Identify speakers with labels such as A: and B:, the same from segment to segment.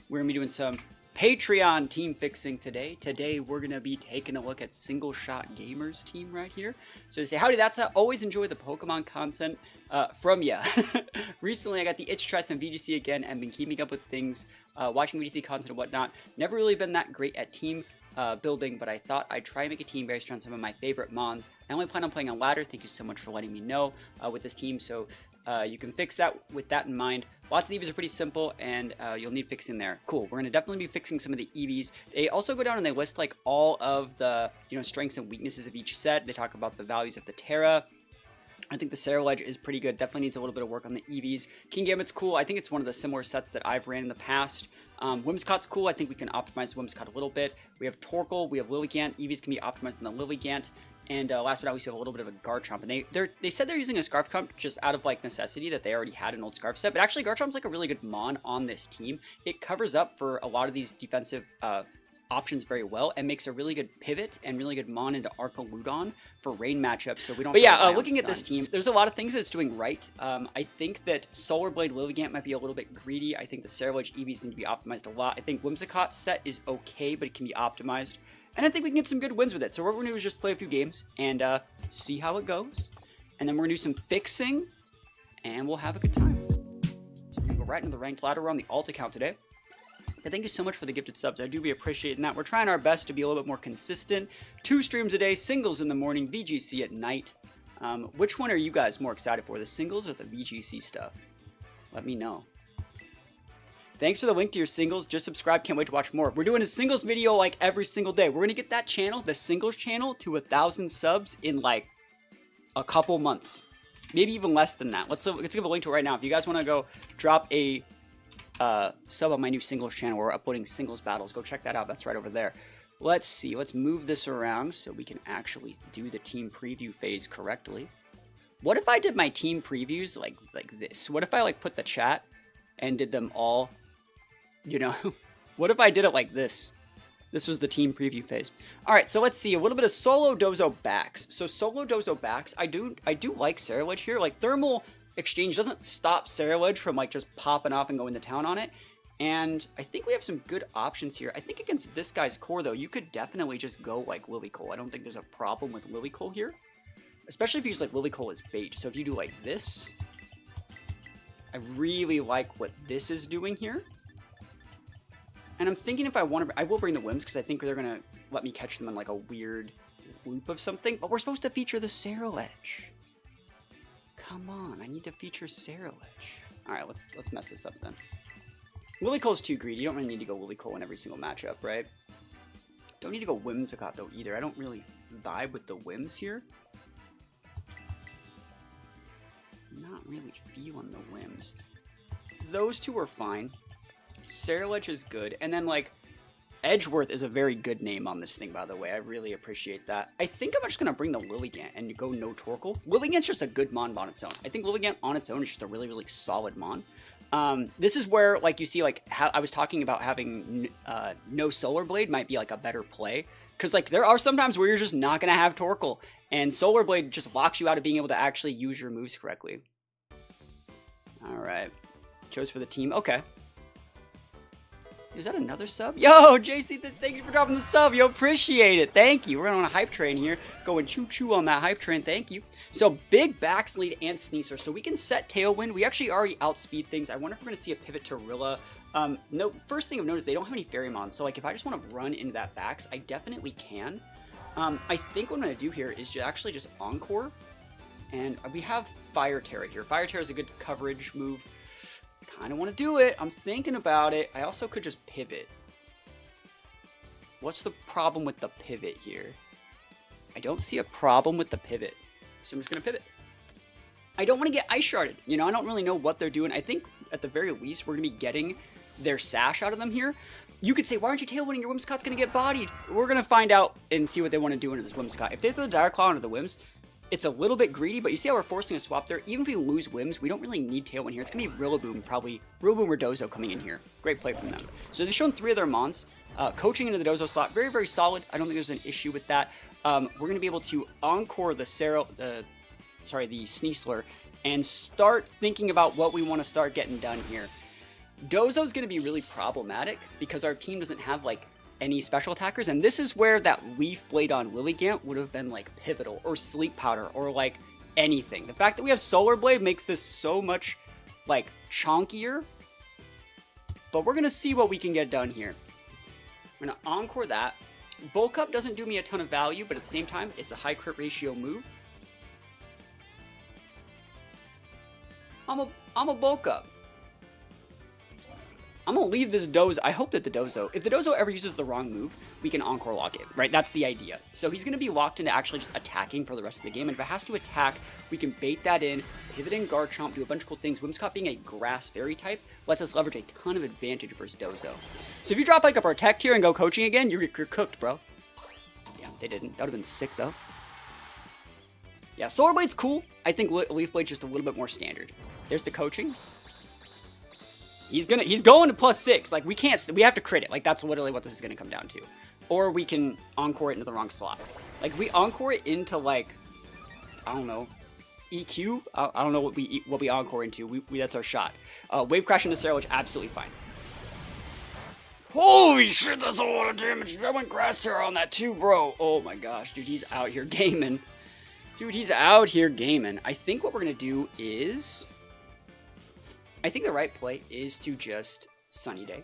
A: We're going to be doing some Patreon team fixing today. Today, we're going to be taking a look at Single Shot Gamers team right here. So to say howdy, that's how. Always enjoy the Pokemon content from ya. Recently, I got the itch to try some VGC again and been keeping up with things, watching VGC content and whatnot. Never really been that great at team building, but I thought I'd try and make a team based on some of my favorite mons. I only plan on playing on ladder. Thank you so much for letting me know with this team. So you can fix that with that in mind. Lots of the EVs are pretty simple, and you'll need fixing there. Cool. We're going to definitely be fixing some of the EVs. They also go down and they list like all of the strengths and weaknesses of each set. They talk about the values of the Terra. I think the Ceruledge is pretty good. Definitely needs a little bit of work on the EVs. Kingambit's cool. I think it's one of the similar sets that I've ran in the past. Whimsicott's cool. I think we can optimize Whimsicott a little bit. We have Torkoal. We have Lilligant. EVs can be optimized on the Lilligant. And last but not least, we have a little bit of a Garchomp. And they said they're using a Scarfchomp just out of like necessity, that they already had an old Scarf set. But actually, Garchomp's like a really good mon on this team. It covers up for a lot of these defensive options very well and makes a really good pivot and really good mon into Arcaludon for rain matchups. So we don't. But yeah, looking at this team, there's a lot of things that it's doing right. I think that Solar Blade Lilligant might be a little bit greedy. I think the Ceruledge EVs need to be optimized a lot. I think Whimsicott's set is okay, but it can be optimized. And I think we can get some good wins with it. So what we're going to do is just play a few games and see how it goes. And then we're going to do some fixing, and we'll have a good time. So we're going to go right into the ranked ladder. We're on the alt account today. But thank you so much for the gifted subs. I do be appreciating that. We're trying our best to be a little bit more consistent. 2 streams a day, singles in the morning, VGC at night. Which one are you guys more excited for, the singles or the VGC stuff? Let me know. Thanks for the link to your singles. Just subscribe. Can't wait to watch more. We're doing a singles video like every single day. We're going to get that channel, the singles channel, to 1,000 subs in like a couple months. Maybe even less than that. Let's give a link to it right now. If you guys want to go drop a sub on my new singles channel where we're uploading singles battles, go check that out. That's right over there. Let's see. Let's move this around so we can actually do the team preview phase correctly. What if I did my team previews like this? What if I like put the chat and did them all? What if I did it like this? This was the team preview phase. All right, so let's see a little bit of Solo Dozo Bax. So Solo Dozo Bax, I do like Ceruledge here. Like Thermal Exchange doesn't stop Ceruledge from like just popping off and going to town on it. And I think we have some good options here. I think against this guy's core though, you could definitely just go like Lilycole. I don't think there's a problem with Lilycole here, especially if you use like Lilycole as bait. So if you do like this, I really like what this is doing here. And I'm thinking if I want to, I will bring the Whims because I think they're going to let me catch them in like a weird loop of something. But we're supposed to feature the Ceruledge. Come on, I need to feature Ceruledge. All right, let's mess this up then. Lilycole's too greedy. You don't really need to go Lilycole in every single matchup, right? Don't need to go Whimsicott though either. I don't really vibe with the Whims here. Not really feeling the Whims. Those two are fine. Ceruledge is good, and then like Edgeworth is a very good name on this thing, by the way. I really appreciate that. I think I'm just gonna bring the Lilligant and go no Torkoal. Lilligant's just a good mon on its own. I think Lilligant on its own is just a really, really solid mon. This is where like you see like how I was talking about having no Solar Blade might be like a better play, because like there are some times where you're just not gonna have Torkoal, and Solar Blade just locks you out of being able to actually use your moves correctly. All right, chose for the team. Okay. Is that another sub? Yo, JC, thank you for dropping the sub. Yo, appreciate it. Thank you. We're on a hype train here. Going choo-choo on that hype train. Thank you. So, big Bax lead and Sneasler. So, we can set Tailwind. We actually already outspeed things. I wonder if we're going to see a pivot to Rilla. No, first thing I've noticed, they don't have any Fairy-Mon. So, like, if I just want to run into that Bax, I definitely can. I think what I'm going to do here is actually just Encore. And we have Fire Terra here. Fire Terra is a good coverage move. Kind of want to do it. I'm thinking about it. I also could just pivot. What's the problem with the pivot here? I don't see a problem with the pivot, so I'm just going to pivot. I don't want to get Ice Sharded. I don't really know what they're doing. I think at the very least, we're going to be getting their Sash out of them here. You could say, why aren't you Tailwinding? Your Whimsicott's going to get bodied. We're going to find out and see what they want to do into this Whimsicott. If they throw the Dire Claw into the Whims, it's a little bit greedy, but you see how we're forcing a swap there? Even if we lose Whims, we don't really need Tailwind here. It's going to be Rillaboom, probably. Rillaboom or Dozo coming in here. Great play from them. So they've shown 3 of their Mons. Coaching into the Dozo slot, very, very solid. I don't think there's an issue with that. We're going to be able to Encore the Sneasler and start thinking about what we want to start getting done here. Dozo's going to be really problematic because our team doesn't have, like, any special attackers, and this is where that Leaf Blade on Lilligant would have been, like, pivotal, or Sleep Powder, or, like, anything. The fact that we have Solar Blade makes this so much, like, chonkier, but we're going to see what we can get done here. I'm going to Encore that. Bulk Up doesn't do me a ton of value, but at the same time, it's a high crit ratio move. I'm a Bulk Up. I'm going to leave this Dozo. I hope that the Dozo, if the Dozo ever uses the wrong move, we can Encore lock it, right? That's the idea. So he's going to be locked into actually just attacking for the rest of the game. And if it has to attack, we can bait that in, pivot in Garchomp, do a bunch of cool things. Whimsicott being a grass fairy type lets us leverage a ton of advantage versus Dozo. So if you drop like a Protect here and go coaching again, you're cooked, bro. Yeah, they didn't. That would have been sick, though. Yeah, Solar Blade's cool. I think Leaf Blade's just a little bit more standard. There's the coaching. He's going to +6. Like, we have to crit it. Like, that's literally what this is going to come down to. Or we can Encore it into the wrong slot. Like, if we Encore it into, like, I don't know, EQ? I don't know what we Encore into. That's our shot. Wave Crash into Ceruledge, absolutely fine. Holy shit, that's a lot of damage. I went Grass Terror on that too, bro. Oh my gosh, dude, he's out here gaming. Dude, he's out here gaming. I think what we're going to do is... I think the right play is to just Sunny Day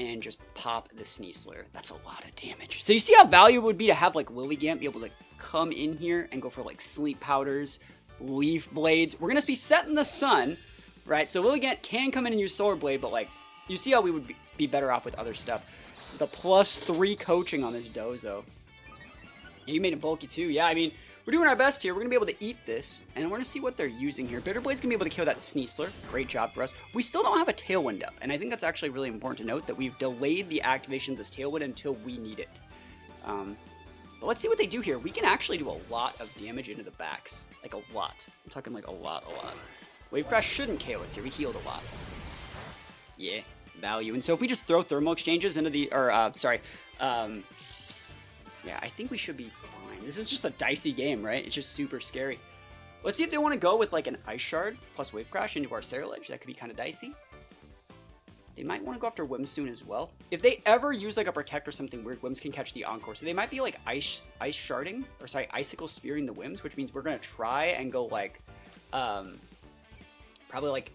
A: and just pop the Sneasler. That's a lot of damage. So you see how valuable it would be to have like Lilligant be able to come in here and go for like Sleep Powders, Leaf Blades. We're going to be setting the sun, right? So Lilligant can come in and use Solar Blade, but like you see how we would be better off with other stuff. The +3 coaching on this Dozo. And you made it bulky too. Yeah, I mean... We're doing our best here. We're going to be able to eat this, and we're going to see what they're using here. Bitterblade's going to be able to kill that Sneasler. Great job for us. We still don't have a Tailwind up, and I think that's actually really important to note that we've delayed the activation of this Tailwind until we need it. But let's see what they do here. We can actually do a lot of damage into the Bax. Like, a lot. I'm talking like a lot. Wave Crash shouldn't KO us here. We healed a lot. Yeah, value. And so if we just throw Thermal Exchanges into the... yeah, I think we should be fine. This is just a dicey game, right? It's just super scary. Let's see if they want to go with like an Ice Shard plus Wave Crash into our Ceruledge. That could be kind of dicey. They might want to go after Whims soon as well. If they ever use like a Protect or something weird, Whims can catch the Encore. So they might be like Ice Sharding, or sorry, Icicle Spearing the Whims, which means we're going to try and go like, probably like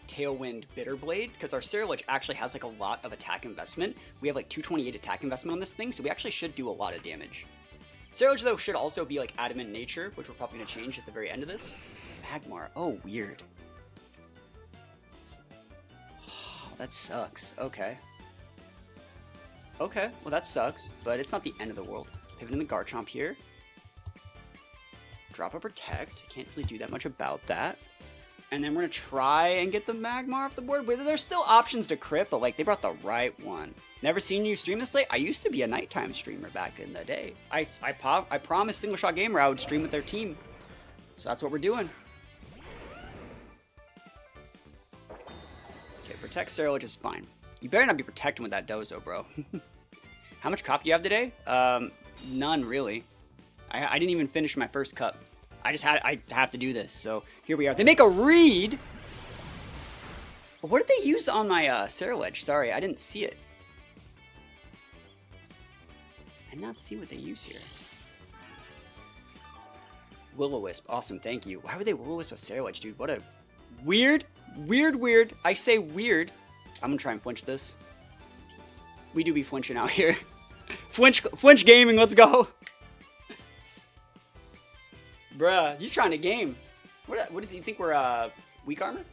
A: Tailwind Bitterblade, because our Ceruledge actually has like a lot of attack investment. We have like 228 attack investment on this thing, so we actually should do a lot of damage. Ceruledge, though, should also be like Adamant Nature, which we're probably going to change at the very end of this. Magmar, oh, weird. Oh, that sucks. Okay. Okay, well that sucks, but it's not the end of the world. Pivot in the Garchomp here. Drop a Protect. Can't really do that much about that. And then we're going to try and get the Magmar off the board. There's still options to crit, but like they brought the right one. Never seen you stream this late? I used to be a nighttime streamer back in the day. I promised Single Shot Gamer I would stream with their team. So that's what we're doing. Okay, Protect Ceruledge is fine. You better not be protecting with that Dozo, bro. How much coffee do you have today? None, really. I didn't even finish my first cup. I have to do this, so here we are. They make a read! What did they use on my Ceruledge? Sorry, I didn't see it. I did not see what they use here. Will-O-Wisp, awesome, thank you. Why would they Will-O-Wisp a Ceruledge, dude? What a weird. I say weird. I'm gonna try and flinch this. We do be flinching out here. Flinch gaming, let's go. Bruh, he's trying to game. What does he think we're, weak armor?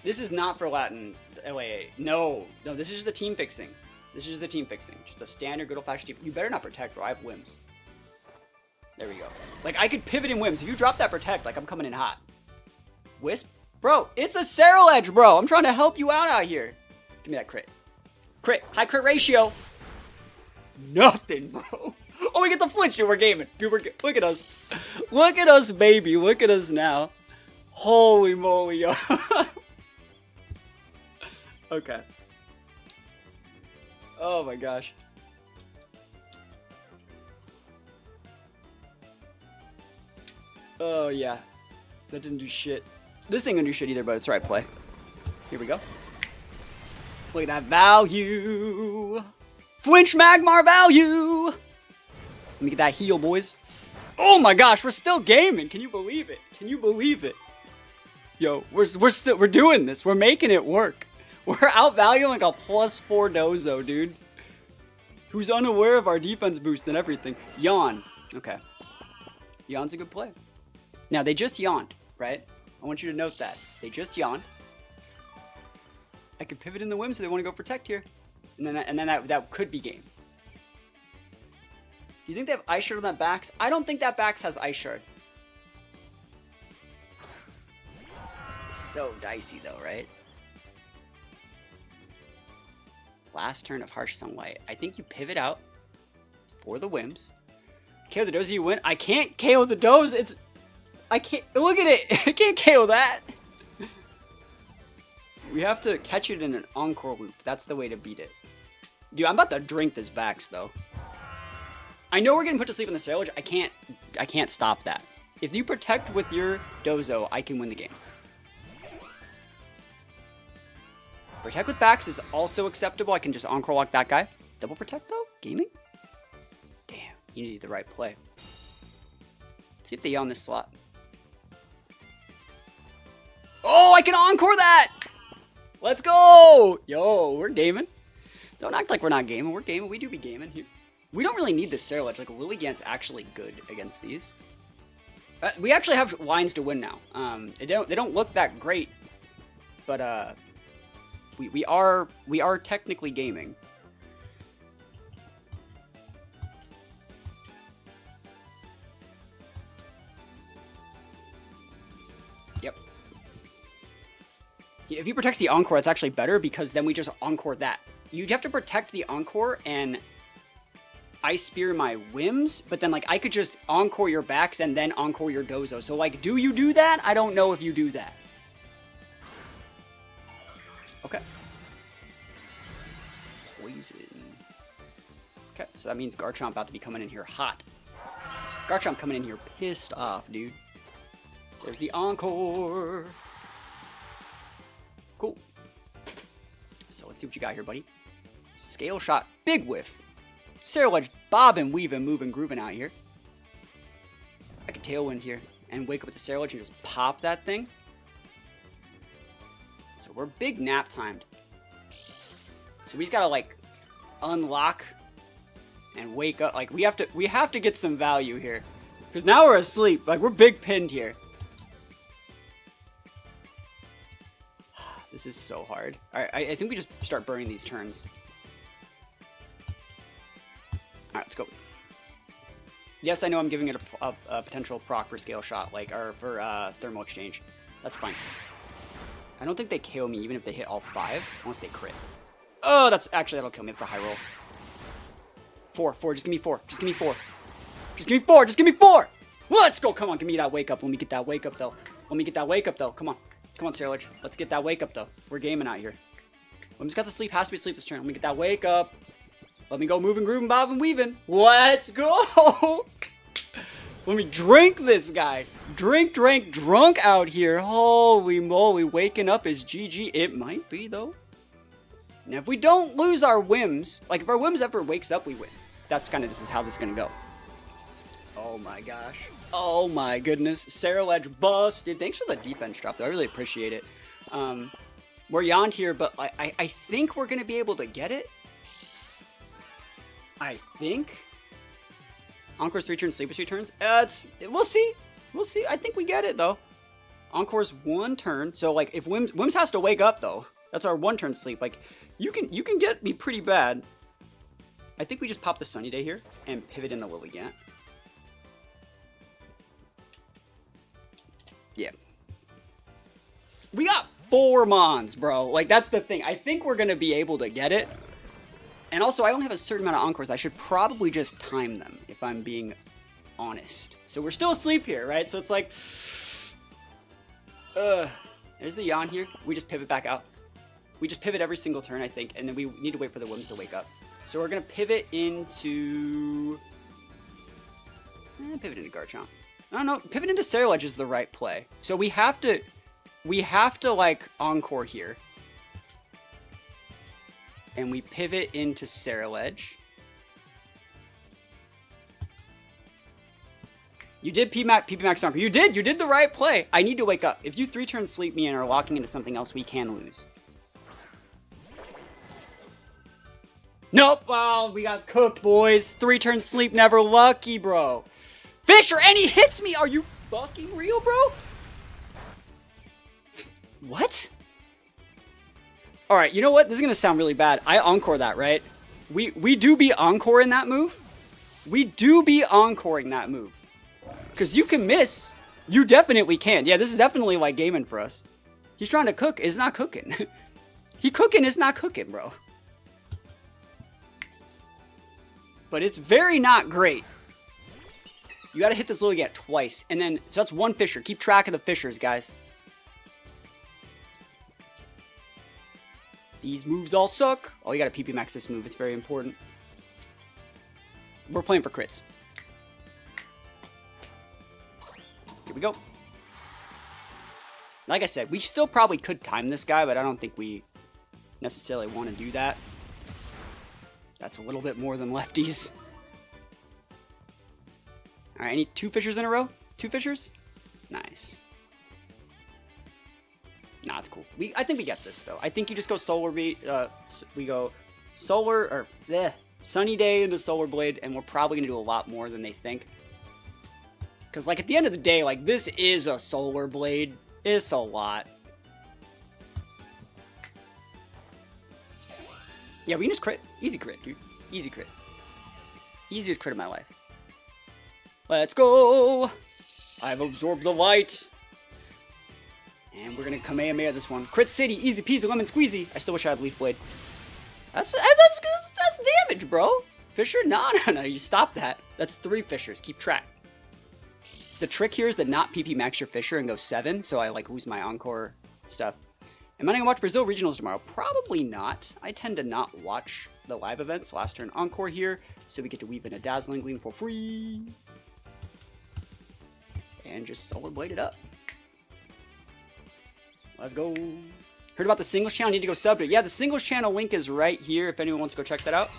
A: This is not for Latin LAA. No, this is just the team fixing. Just the standard good old-fashioned team. You better not Protect, bro. I have Whims. There we go. Like, I could pivot in Whims. If you drop that Protect, like, I'm coming in hot. Wisp? Bro, it's a Ceruledge, bro. I'm trying to help you out here. Give me that crit. Crit. High crit ratio. Nothing, bro. Oh, we get the flinch, dude. We're gaming. Dude, look at us. Look at us, baby. Look at us now. Holy moly, yo. Okay. Oh my gosh. Oh yeah. That didn't do shit. This ain't gonna do shit either, but it's the right play. Here we go. Look at that value. Flinch Magmar value. Let me get that heal, boys. Oh my gosh, we're still gaming. Can you believe it? Can you believe it? Yo, we're doing this. We're making it work. We're outvaluing like a +4 Dozo, dude. Who's unaware of our defense boost and everything. Yawn. Okay. Yawn's a good play. Now, they just yawned, right? I want you to note that. They just yawned. I could pivot in the whim, so they want to go protect here. And then that could be game. Do you think they have Ice Shard on that Bax? I don't think that Bax has Ice Shard. So dicey though, right? Last turn of Harsh Sunlight. I think you pivot out for the whims. KO the Dozo, you win. I can't KO the Dozo. I can't. Look at it. I can't KO that. We have to catch it in an encore loop. That's the way to beat it. Dude, I'm about to drink this Bax though. I know we're getting put to sleep in the Ceruledge. I can't stop that. If you protect with your Dozo, I can win the game. Protect with Bax is also acceptable. I can just encore lock that guy. Double protect though? Gaming? Damn, you need the right play. See if they yawn this slot. Oh, I can encore that! Let's go! Yo, we're gaming. Don't act like we're not gaming. We're gaming. We do be gaming here. We don't really need this Ceruledge. Like, Lilligant's actually good against these. We actually have lines to win now. They don't look that great, but we are technically gaming. Yep. If he protects the Encore, it's actually better because then we just Encore that. You'd have to protect the Encore and Ice Spear my whims, but then like I could just Encore your Bax and then Encore your Dozo. So like, do you do that? I don't know if you do that. Okay. Poison. Okay, so that means Garchomp about to be coming in here hot. Garchomp coming in here pissed off, dude. There's the Encore. Cool. So let's see what you got here, buddy. Scale Shot, big whiff. Ceruledge bobbing, weaving, moving, grooving out here. I could Tailwind here and wake up with the Ceruledge and just pop that thing. So we're big nap timed. So we just gotta like unlock and wake up. Like we have to get some value here. Because now we're asleep. Like we're big pinned here. This is so hard. Alright, I think we just start burning these turns. Alright, let's go. Yes, I know I'm giving it a potential proc for Scale Shot, like, or for Thermal Exchange. That's fine. I don't think they KO me even if they hit all 5, unless they crit. Oh, that's actually, that'll kill me. That's a high roll. 4, just give me 4. Just give me 4. Just give me 4. Just give me 4. Let's go. Come on, give me that wake up. Let me get that wake up, though. Let me get that wake up, though. Come on. Come on, Ceruledge. Let's get that wake up, though. We're gaming out here. When he's got to sleep, has to be sleep this turn. Let me get that wake up. Let me go moving, grooving, bobbing, weaving. Let's go. Let me drink this guy. Drink, drunk out here. Holy moly, waking up is GG. It might be, though. Now, if we don't lose our whims, like if our whims ever wakes up, we win. That's kind of, this is how this is going to go. Oh my gosh. Oh my goodness. Ceruledge busted. Thanks for the defense drop, though. I really appreciate it. We're yawned here, but I think we're going to be able to get it. I think. Encore's 3 turns, Sleepless 3 turns. We'll see. We'll see. I think we get it, though. Encore's 1 turn. So, like, if Whims has to wake up, though, that's our 1 turn sleep. Like, you can get me pretty bad. I think we just pop the Sunny Day here and pivot in the Lilligant. Yeah. We got 4 Mons, bro. Like, that's the thing. I think we're going to be able to get it. And also, I only have a certain amount of Encores. I should probably just time them, if I'm being honest. So we're still asleep here, right? So it's like... there's the yawn here. We just pivot back out. We just pivot every single turn, I think. And then we need to wait for the Whims to wake up. So we're going to pivot into... pivot into Garchomp. I don't know. Pivot into Ceruledge is the right play. So we have to like encore here. And we pivot into Ceruledge. You did PP Max Encore. You did the right play. I need to wake up. If you 3-turn sleep me and are locking into something else, we can lose. Nope. Oh, we got cooked, boys. 3-turn sleep never lucky, bro. Fisher, and he hits me. Are you fucking real, bro? What? All right, you know what? This is going to sound really bad. I encore that, right? We do be encore in that move. We do be encoring that move. Because you can miss. You definitely can. Yeah, this is definitely like gaming for us. He's trying to cook. Is not cooking. He cooking is not cooking, bro. But it's very not great. You got to hit this little gap twice. And then, so that's one Fisher. Keep track of the Fishers, guys. These moves all suck. Oh, you got to PP max this move. It's very important. We're playing for crits. Here we go. Like I said, we still probably could time this guy, but I don't think we necessarily want to do that. That's a little bit more than lefties. All right, I need 2 Fishers in a row. 2 Fishers? Nice. Nah, it's cool. I think we get this, though. I think you just go Solar Beat. We go Solar, or Sunny Day into Solar Blade, and we're probably going to do a lot more than they think. Because, like, at the end of the day, like, this is a Solar Blade. It's a lot. Yeah, we can just crit. Easy crit, dude. Easy crit. Easiest crit of my life. Let's go! I've absorbed the light. And we're going to Kamehameha this one. Crit City, easy peasy, lemon squeezy. I still wish I had Leaf Blade. That's damage, bro. Fisher? No, you stop that. That's 3 Fishers. Keep track. The trick here is to not PP max your Fisher and go 7, so I like lose my encore stuff. Am I going to watch Brazil Regionals tomorrow? Probably not. I tend to not watch the live events. Last turn encore here, so we get to weave in a Dazzling Gleam for free. And just Solar Blade it up. Let's go. Heard about the singles channel? Need to go sub to it. Yeah, the singles channel link is right here if anyone wants to go check that out.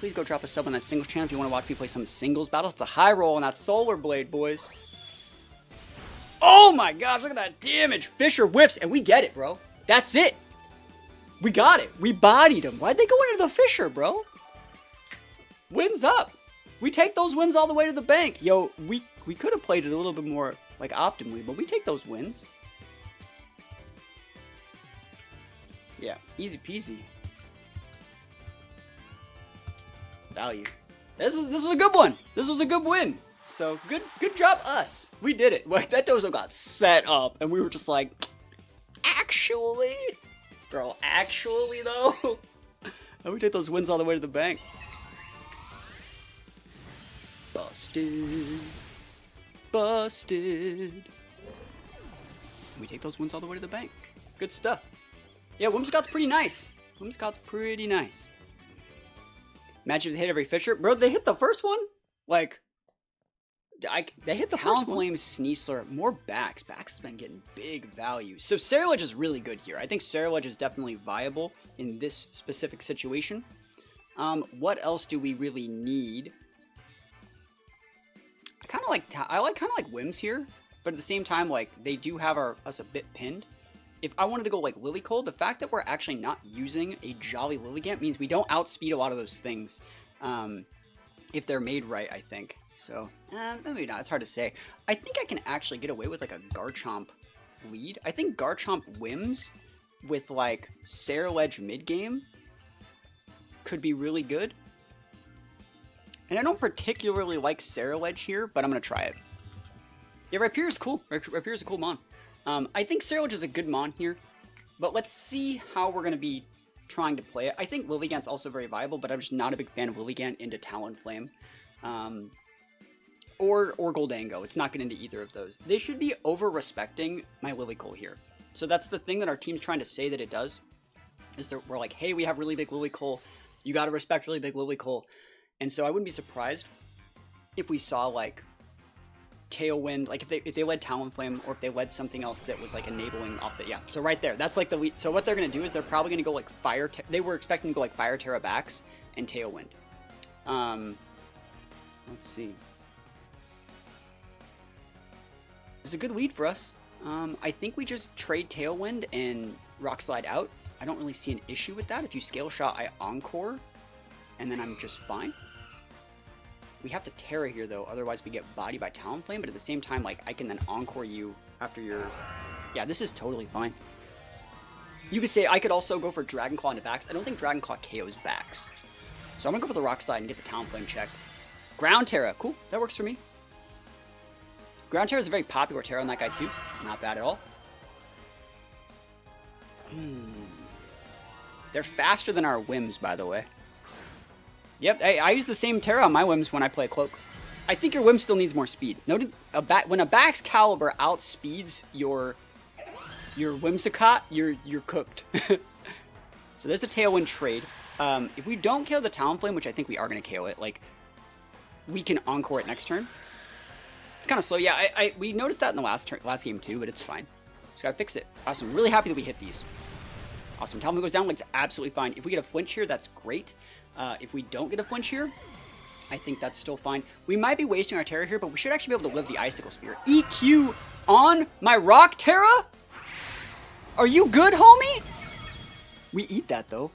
A: Please go drop a sub on that singles channel if you want to watch me play some singles battles. It's a high roll on that Solar Blade, boys. Oh my gosh, look at that damage. Fisher whiffs, and we get it, bro. That's it. We got it. We bodied him. Why'd they go into the Fisher, bro? Wins up. We take those wins all the way to the bank. Yo, we could have played it a little bit more, like, optimally, but we take those wins. Yeah, easy peasy. Value. This was a good one. This was a good win. So good job us. We did it. Like, that dozo got set up and we were just like, actually, bro, actually though. And we take those wins all the way to the bank. Busted. Busted. We take those wins all the way to the bank. Good stuff. Yeah, Whimsicott's pretty nice. Whimsicott's pretty nice. Imagine if they hit every Fisher. Bro, they hit the first one? Like, they hit the first one. Talonflame, Sneasler, more Bax. Bax has been getting big value. So Ceruledge is really good here. I think Ceruledge is definitely viable in this specific situation. What else do we really need? I like kind of like Whims here, but at the same time, like, they do have us a bit pinned. If I wanted to go like Lilycold, the fact that we're actually not using a Jolly Lilligant means we don't outspeed a lot of those things if they're made right, I think. So, maybe not. It's hard to say. I think I can actually get away with like a Garchomp lead. I think Garchomp Whims with like Ceruledge mid-game could be really good. And I don't particularly like Ceruledge here, but I'm going to try it. Yeah, Rapier is cool. Rapier is a cool mon. I think Ceruledge is a good mon here, but let's see how we're going to be trying to play it. I think Lilligant's also very viable, but I'm just not a big fan of Lilligant into Talonflame. Or Goldango. It's not getting into either of those. They should be over-respecting my Lilycold here. So that's the thing that our team's trying to say that it does, is that we're like, hey, we have really big Lilycold. You got to respect really big Lilycold. And so I wouldn't be surprised if we saw, like, Tailwind, like if they led Talonflame, or if they led something else that was like enabling off the, yeah. So right there, that's like the lead. So what they're gonna do is they're probably gonna go like they were expecting to go like Fire Terra Bax and Tailwind. Let's see. It's a good lead for us. I think we just trade Tailwind and Rock Slide out. I don't really see an issue with that. If you Scale Shot, I Encore, and then I'm just fine. We have to Terra here, though, otherwise we get bodied by Talonflame, but at the same time, like, I can then Encore you after your... Yeah, this is totally fine. You could say I could also go for Dragon Claw into Bax. I don't think Dragon Claw KOs Bax. So I'm gonna go for the Rock Slide and get the Talonflame checked. Ground Terra. Cool. That works for me. Ground Terra is a very popular Terra on that guy, too. Not bad at all. They're faster than our Whims, by the way. Yep, I use the same Terra on my Whims when I play Cloak. I think your Whim still needs more speed. Noted when a Baxcalibur outspeeds your Whimsicott, you're cooked. So there's a Tailwind trade. If we don't KO the Talonflame, which I think we are going to KO it, like, we can Encore it next turn. It's kind of slow. Yeah, we noticed that in the last game too, but it's fine. Just gotta fix it. Awesome. Really happy that we hit these. Awesome. Talonflame goes down, like, it's absolutely fine. If we get a flinch here, that's great. If we don't get a flinch here, I think that's still fine. We might be wasting our Terra here, but we should actually be able to live the Icicle Spear. EQ on my Rock Terra? Are you good, homie? We eat that, though.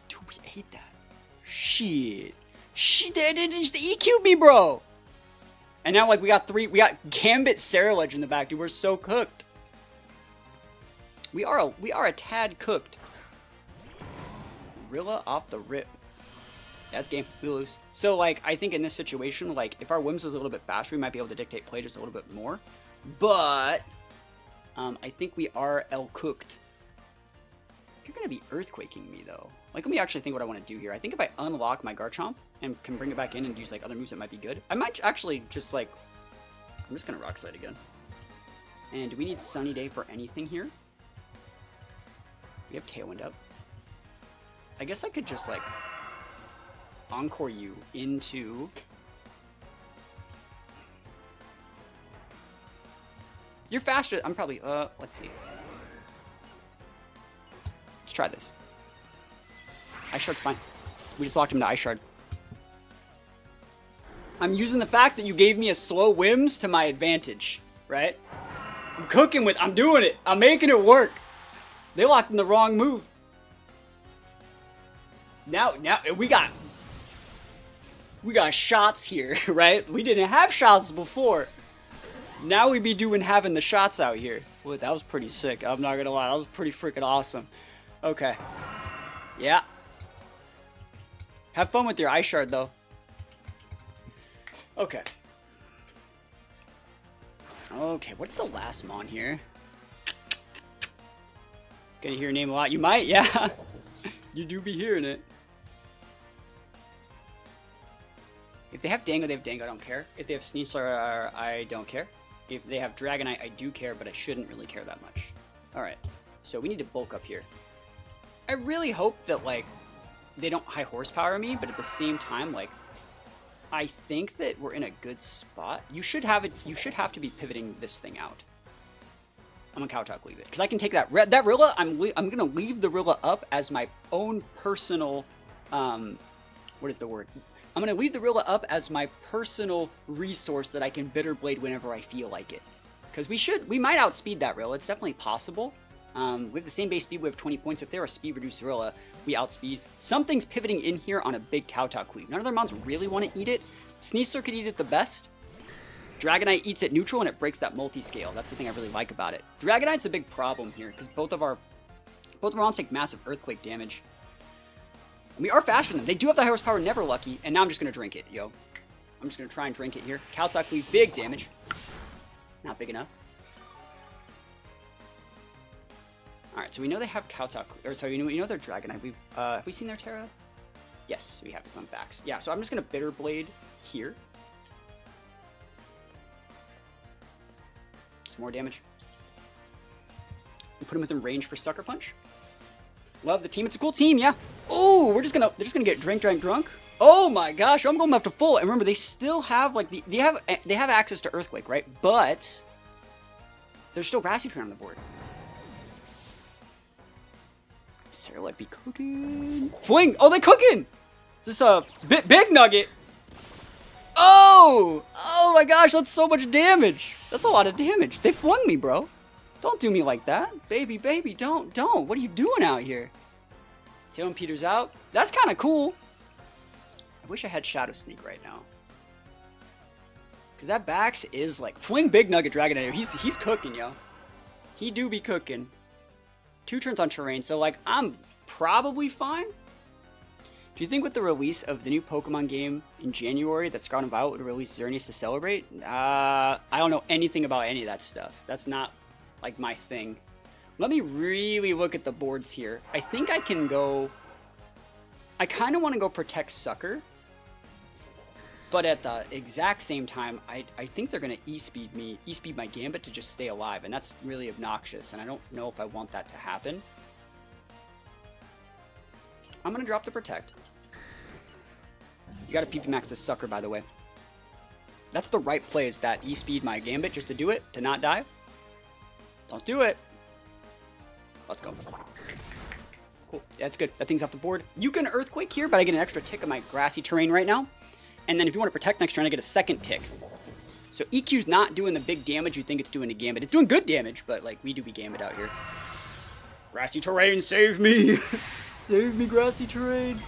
A: Dude, we ate that. Shit. Shit, they just EQ'd me, bro. And now, like, we got Gambit Ceruledge in the back, dude. We're so cooked. We are a tad cooked. Rilla off the rip. That's game. We lose. So, like, I think in this situation, like, if our Whims was a little bit faster, we might be able to dictate play just a little bit more. But I think we are cooked. You're gonna be earthquaking me, though. Like, let me actually think what I want to do here. I think if I unlock my Garchomp and can bring it back in and use, like, other moves that might be good, I might actually just, like, I'm just gonna Rock Slide again. And do we need Sunny Day for anything here? We have Tailwind up. I guess I could just, like, Encore you into... You're faster. I'm probably, let's see. Let's try this. Ice Shard's fine. We just locked him to Ice Shard. I'm using the fact that you gave me a slow Whims to my advantage, right? I'm cooking with, I'm doing it. I'm making it work. They locked in the wrong move. Now we got shots here, right? We didn't have shots before. Now we be having the shots out here. Well, that was pretty sick. I'm not gonna lie, that was pretty freaking awesome. Okay. Yeah. Have fun with your Ice Shard, though. Okay. Okay, what's the last Mon here? Gonna hear your name a lot. You might, yeah. You do be hearing it. If they have Dango, they have Dango. I don't care. If they have Sneasler, I don't care. If they have Dragonite, I do care, but I shouldn't really care that much. Alright, so we need to bulk up here. I really hope that, like, they don't high horsepower me, but at the same time, like, I think that we're in a good spot. You should have to be pivoting this thing out. I'm gonna Cowtalk leave it, because I can take that Rilla. I'm gonna leave the Rilla up as my own personal, what is the word? I'm gonna leave the Rilla up as my personal resource that I can Bitter Blade whenever I feel like it. Because we might outspeed that Rilla. It's definitely possible. We have the same base speed. We have 20 points. If they're a speed reduced Rilla, we outspeed. Something's pivoting in here on a big Cowtalk Weave. None of their mons really want to eat it. Sneasler could eat it the best. Dragonite eats it neutral and it breaks that multi-scale. That's the thing I really like about it. Dragonite's a big problem here because both of our mons take massive earthquake damage. And we are faster than them. They do have the high horsepower, never lucky, and now I'm just gonna drink it, yo. I'm just gonna try and drink it here. Cowtalk Weave, big damage. Not big enough. Alright, so we know they have Cowtalk, or sorry, we know they're Dragonite. Have we seen their Terra? Yes, we have. It's on Bax. Yeah, so I'm just gonna Bitter Blade here. Some more damage. And put him within range for Sucker Punch. Love the team. It's a cool team, yeah. Oh, they're just gonna get drunk. Oh my gosh, I'm going up to full. And remember, they still have like they have access to Earthquake, right? But there's still Grassy Train on the board. Ceruledge be cooking. Fling! Oh, they cooking! Is this a big nugget? Oh! Oh my gosh, that's so much damage. That's a lot of damage. They flung me, bro. Don't do me like that. Baby, don't. What are you doing out here? Tailwind Peter's out. That's kind of cool. I wish I had Shadow Sneak right now. Because that Bax is like... Fling Big Nugget Dragonator. He's cooking, yo. He do be cooking. 2 turns on terrain, so like I'm probably fine. Do you think with the release of the new Pokemon game in January that Scarlet and Violet would release Xerneas to celebrate? I don't know anything about any of that stuff. That's not like my thing. Let me really look at the boards here. I think I can go... I kind of want to go Protect Sucker. But at the exact same time, I think they're going to E-speed my Gambit to just stay alive, and that's really obnoxious, and I don't know if I want that to happen. I'm going to drop the Protect. You got to PP max this Sucker, by the way. That's the right play, is that E-speed my Gambit just to do it, to not die. Don't do it. Let's go. Cool. Yeah, that's good. That thing's off the board. You can Earthquake here, but I get an extra tick of my Grassy Terrain right now. And then if you want to Protect next turn, I get a second tick. So EQ's not doing the big damage you think it's doing to Gambit. It's doing good damage, but like we do be Gambit out here. Grassy Terrain, save me! Save me, Grassy Terrain!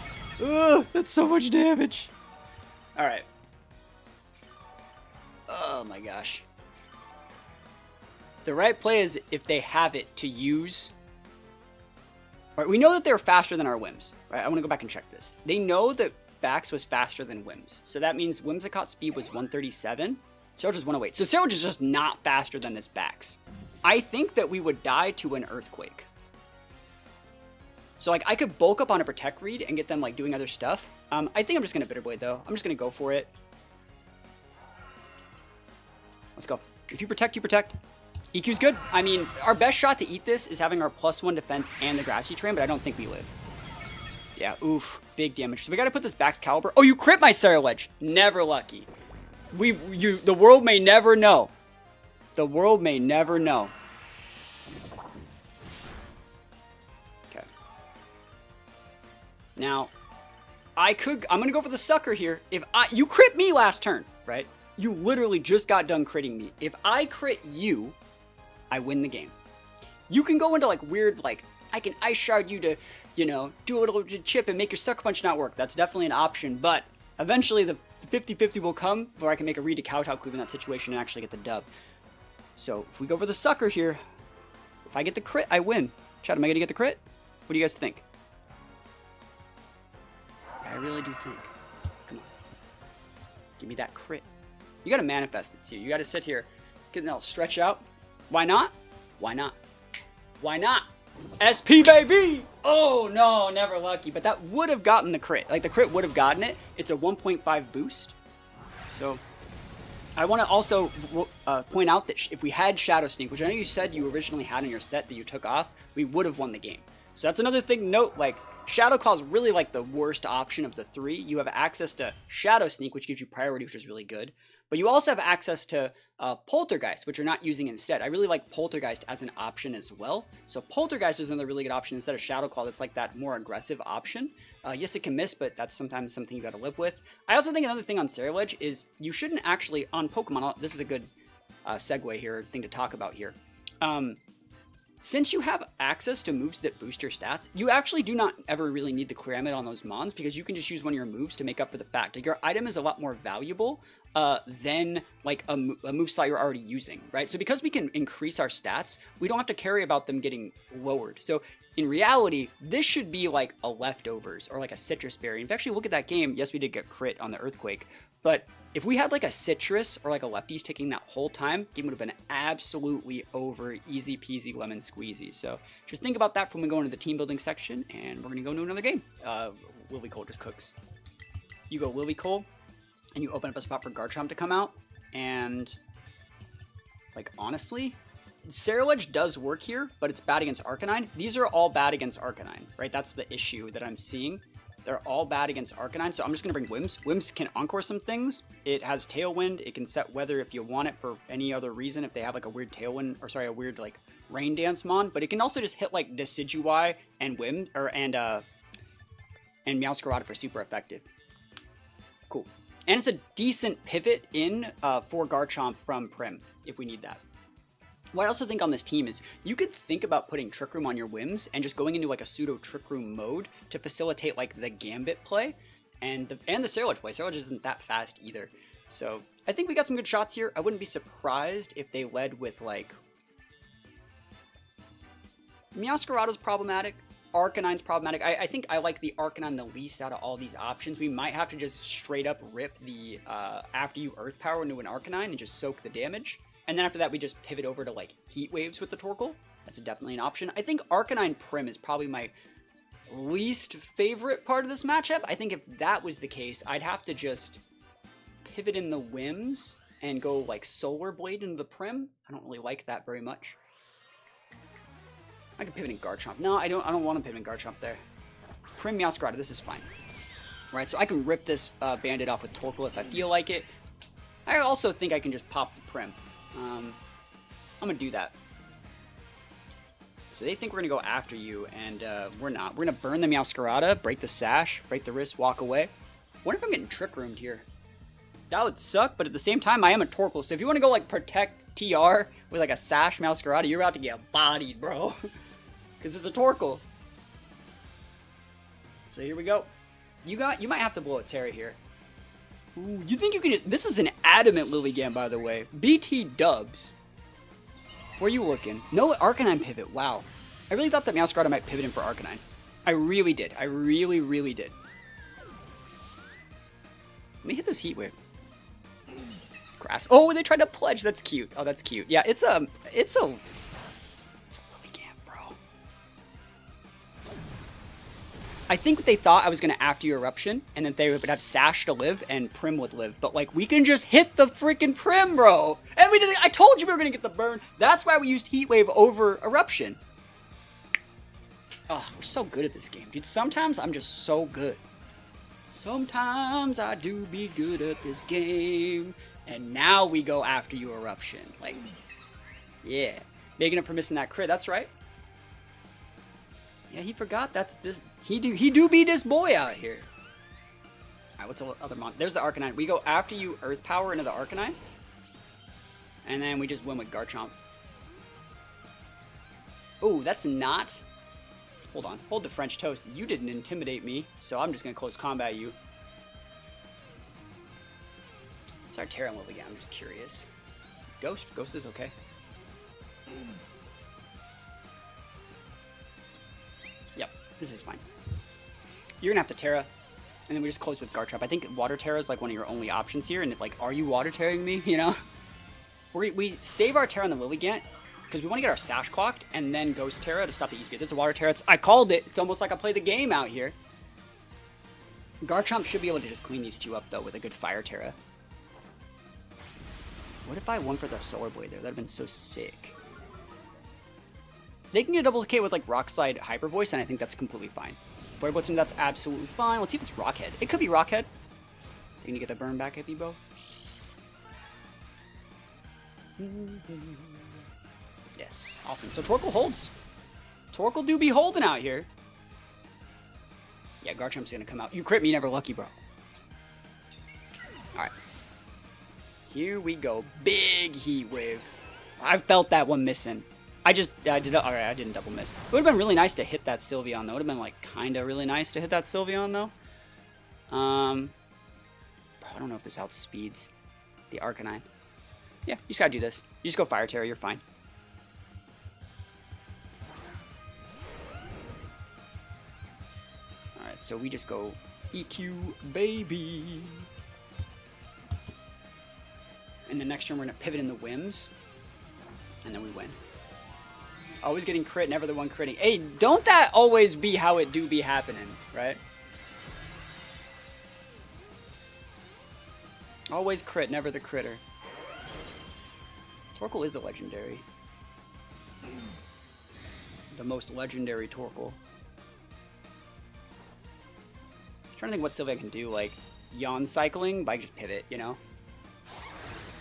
A: Ugh, that's so much damage. Alright. Oh my gosh. The right play is if they have it to use. All right, we know that they're faster than our Whims. Right, I want to go back and check this. They know that Bax was faster than Whims. So that means Whimsicott speed was 137. Ceruledge is 108. So Ceruledge is just not faster than this Bax. I think that we would die to an Earthquake. So like I could bulk up on a Protect read and get them like doing other stuff. I think I'm just going to Bitter Blade though. I'm just going to go for it. Let's go. If you protect, you protect. EQ's good. I mean, our best shot to eat this is having our +1 defense and the Grassy Train, but I don't think we live. Yeah, oof. Big damage. So we got to put this Baxcalibur. Oh, you crit my Ceruledge. Never lucky. The world may never know. The world may never know. Okay. Now, I'm going to go for the Sucker here. You crit me last turn, right? You literally just got done critting me. If I crit you, I win the game. You can go into like weird, like, I can Ice Shard you to, you know, do a little chip and make your Sucker Punch not work. That's definitely an option, but eventually the 50-50 will come where I can make a read to Kowtow Cleave in that situation and actually get the dub. So if we go for the Sucker here, if I get the crit, I win. Chat, am I going to get the crit? What do you guys think? I really do think. Come on. Give me that crit. You got to manifest it too. You got to sit here, get that stretch out. Why not? Why not? Why not? SP baby! Oh no, never lucky. But that would have gotten the crit. Like the crit would have gotten it. It's a 1.5 boost. So I want to also point out that if we had Shadow Sneak, which I know you said you originally had in your set that you took off, we would have won the game. So that's another thing. Note, like Shadow Claw is really like the worst option of the 3. You have access to Shadow Sneak, which gives you priority, which is really good. But you also have access to Poltergeist, which you're not using instead. I really like Poltergeist as an option as well. So Poltergeist is another really good option instead of Shadow Claw. That's like that more aggressive option. Yes, it can miss, but that's sometimes something you got to live with. I also think another thing on Ceruledge is you shouldn't actually, on Pokemon, this is a good segue here, thing to talk about here. Since you have access to moves that boost your stats, you actually do not ever really need the Clear on those Mons because you can just use one of your moves to make up for the fact. Like your item is a lot more valuable than like a moveset you're already using, right? So because we can increase our stats, we don't have to carry about them getting lowered. So in reality, this should be like a Leftovers or like a Citrus Berry. If you actually look at that game, yes, we did get crit on the Earthquake, but if we had like a Citrus or like a Lefties taking that whole time, game would have been absolutely over, easy peasy lemon squeezy. So just think about that when we go into the team building section, and we're gonna go into another game. Willy Cole just cooks. You go Willy Cole, and you open up a spot for Garchomp to come out, and like honestly, Ceruledge does work here, but it's bad against Arcanine. These are all bad against Arcanine, right? That's the issue that I'm seeing. They're all bad against Arcanine, so I'm just going to bring Wims. Wims can Encore some things. It has Tailwind. It can set weather if you want it for any other reason, if they have like a weird Tailwind, or sorry, a weird like Rain Dance Mon. But it can also just hit like Decidueye and and Meowscarada for super effective. Cool. And it's a decent pivot in for Garchomp from Prim, if we need that. What I also think on this team is you could think about putting Trick Room on your Wims and just going into like a pseudo Trick Room mode to facilitate like the Gambit play and the Ceruledge play. Ceruledge isn't that fast either. So I think we got some good shots here. I wouldn't be surprised if they led with like Meowscarada's problematic. Arcanine's problematic. I think I like the Arcanine the least out of all these options. We might have to just straight up rip the after you Earth Power into an Arcanine and just soak the damage. And then after that, we just pivot over to like Heat Waves with the Torkoal. That's definitely an option. I think Arcanine Prim is probably my least favorite part of this matchup. I think if that was the case, I'd have to just pivot in the Wims and go like Solar Blade into the Prim. I don't really like that very much. I can pivot in Garchomp. No, I don't want to pivot in Garchomp there. Prim Meowscarada, this is fine. Right, so I can rip this Bandit off with Torkoal if I feel like it. I also think I can just pop the Prim. I'm gonna do that. So they think we're gonna go after you, and we're not. We're gonna burn the Meowscarada, break the Sash, break the wrist, walk away. Wonder if I'm getting Trick Roomed here. That would suck, but at the same time, I am a Torkoal, so if you want to go like protect TR with like a Sash Meowscarada, you're about to get bodied, bro. Because it's a Torkoal. So here we go. You might have to blow a Terra here. Ooh, you think you can just... This is an adamant Lilligant, by the way. BT dubs. Where are you looking? No Arcanine pivot. Wow. I really thought that Meowscarada might pivot in for Arcanine. I really did. I really, really did. Let me hit this Heat Wave. Grass. Oh, they tried to pledge. That's cute. Oh, that's cute. Yeah, it's a Lilligant, bro. I think they thought I was going to after you Eruption, and then they would have Sash to live, and Prim would live. But, like, we can just hit the freaking Prim, bro. And we did. I told you we were going to get the burn. That's why we used Heat Wave over Eruption. Oh, we're so good at this game, dude. Sometimes I'm just so good. Sometimes I do be good at this game. And now we go after you Eruption. Like, yeah. Making up for missing that crit. That's right. Yeah, he forgot that's this. He do be this boy out here. Alright, what's the other mon? There's the Arcanine. We go after you Earth Power into the Arcanine. And then we just win with Garchomp. Oh, that's not... Hold on. Hold the French toast. You didn't intimidate me, so I'm just going to close combat you. It's our Terra level again. I'm just curious. Ghost? Ghost is okay. Yep, this is fine. You're going to have to Terra, and then we just close with Garchomp. I think Water Terra is like one of your only options here, and like, are you Water Terraing me, you know? We save our Terra on the Lilligant, because we want to get our Sash clocked, and then Ghost Terra to stop the E-Speed. There's a Water Terra. I called it. It's almost like I play the game out here. Garchomp should be able to just clean these two up, though, with a good Fire Terra. What if I went for the Solar Blade there? That would have been so sick. They can get a double K with, like, Rock Slide Hyper Voice, and I think that's completely fine. Void Blitzing, that's absolutely fine. Let's see if it's Rockhead. It could be Rockhead. Can you get the burn back, Epibo? Yes, awesome. So Torkoal holds. Torkoal do be holding out here. Yeah, Garchomp's gonna come out. You crit me, never lucky, bro. Alright. Here we go. Big Heat Wave. I felt that one missing. I didn't double miss. It would have been really nice to hit that Sylveon, though. It would have been, like, kind of really nice to hit that Sylveon, though. I don't know if this outspeeds the Arcanine. Yeah, you just gotta do this. You just go Fire Terror, you're fine. Alright, so we just go EQ, baby. And the next turn we're gonna pivot in the Wims. And then we win. Always getting crit, never the one critting. Hey, don't that always be how it do be happening, right? Always crit, never the critter. Torkoal is a legendary. The most legendary Torkoal. trying to think what Sylveon can do, like Yawn Cycling by just pivot, you know?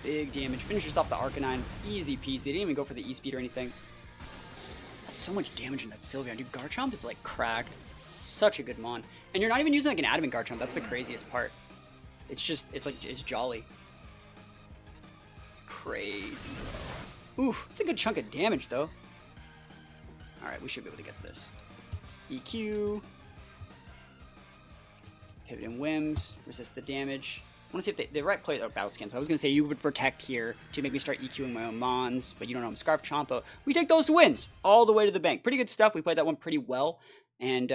A: Big damage. Finishes off the Arcanine. Easy peasy. They didn't even go for the E-Speed or anything. That's so much damage in that Sylveon. Dude, Garchomp is like cracked. Such a good mon. And you're not even using like an adamant Garchomp. That's the craziest part. It's just, it's like, it's jolly. It's crazy. Oof, it's a good chunk of damage though. Alright, we should be able to get this. EQ. Pivot and Whims. Resist the damage. I want to see if they right play battle scan. So I was going to say you would protect here to make me start EQing my own mons, but you don't know I'm Scarf Chompo. We take those wins all the way to the bank. Pretty good stuff. We played that one pretty well. And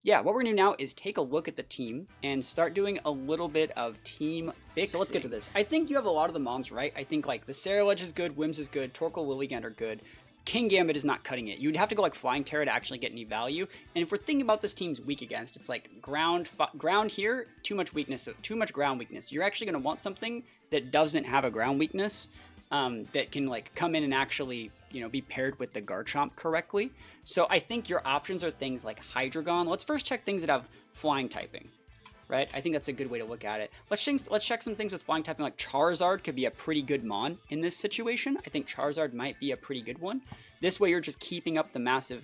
A: yeah, what we're going to do now is take a look at the team and start doing a little bit of team fixing. So let's get to this. I think you have a lot of the mons right. I think like the Ceruledge is good, Whims is good, Torkoal, Lilligant are good. King Gambit is not cutting it. You'd have to go like Flying Terror to actually get any value. And if we're thinking about this team's weak against, it's like ground here, too much weakness, too much ground weakness. You're actually going to want something that doesn't have a ground weakness, that can like come in and actually, you know, be paired with the Garchomp correctly. So I think your options are things like Hydreigon. Let's first check things that have flying typing. Right? I think that's a good way to look at it. Let's check some things with flying typing, like Charizard could be a pretty good mon in this situation. I think Charizard might be a pretty good one. This way you're just keeping up the massive,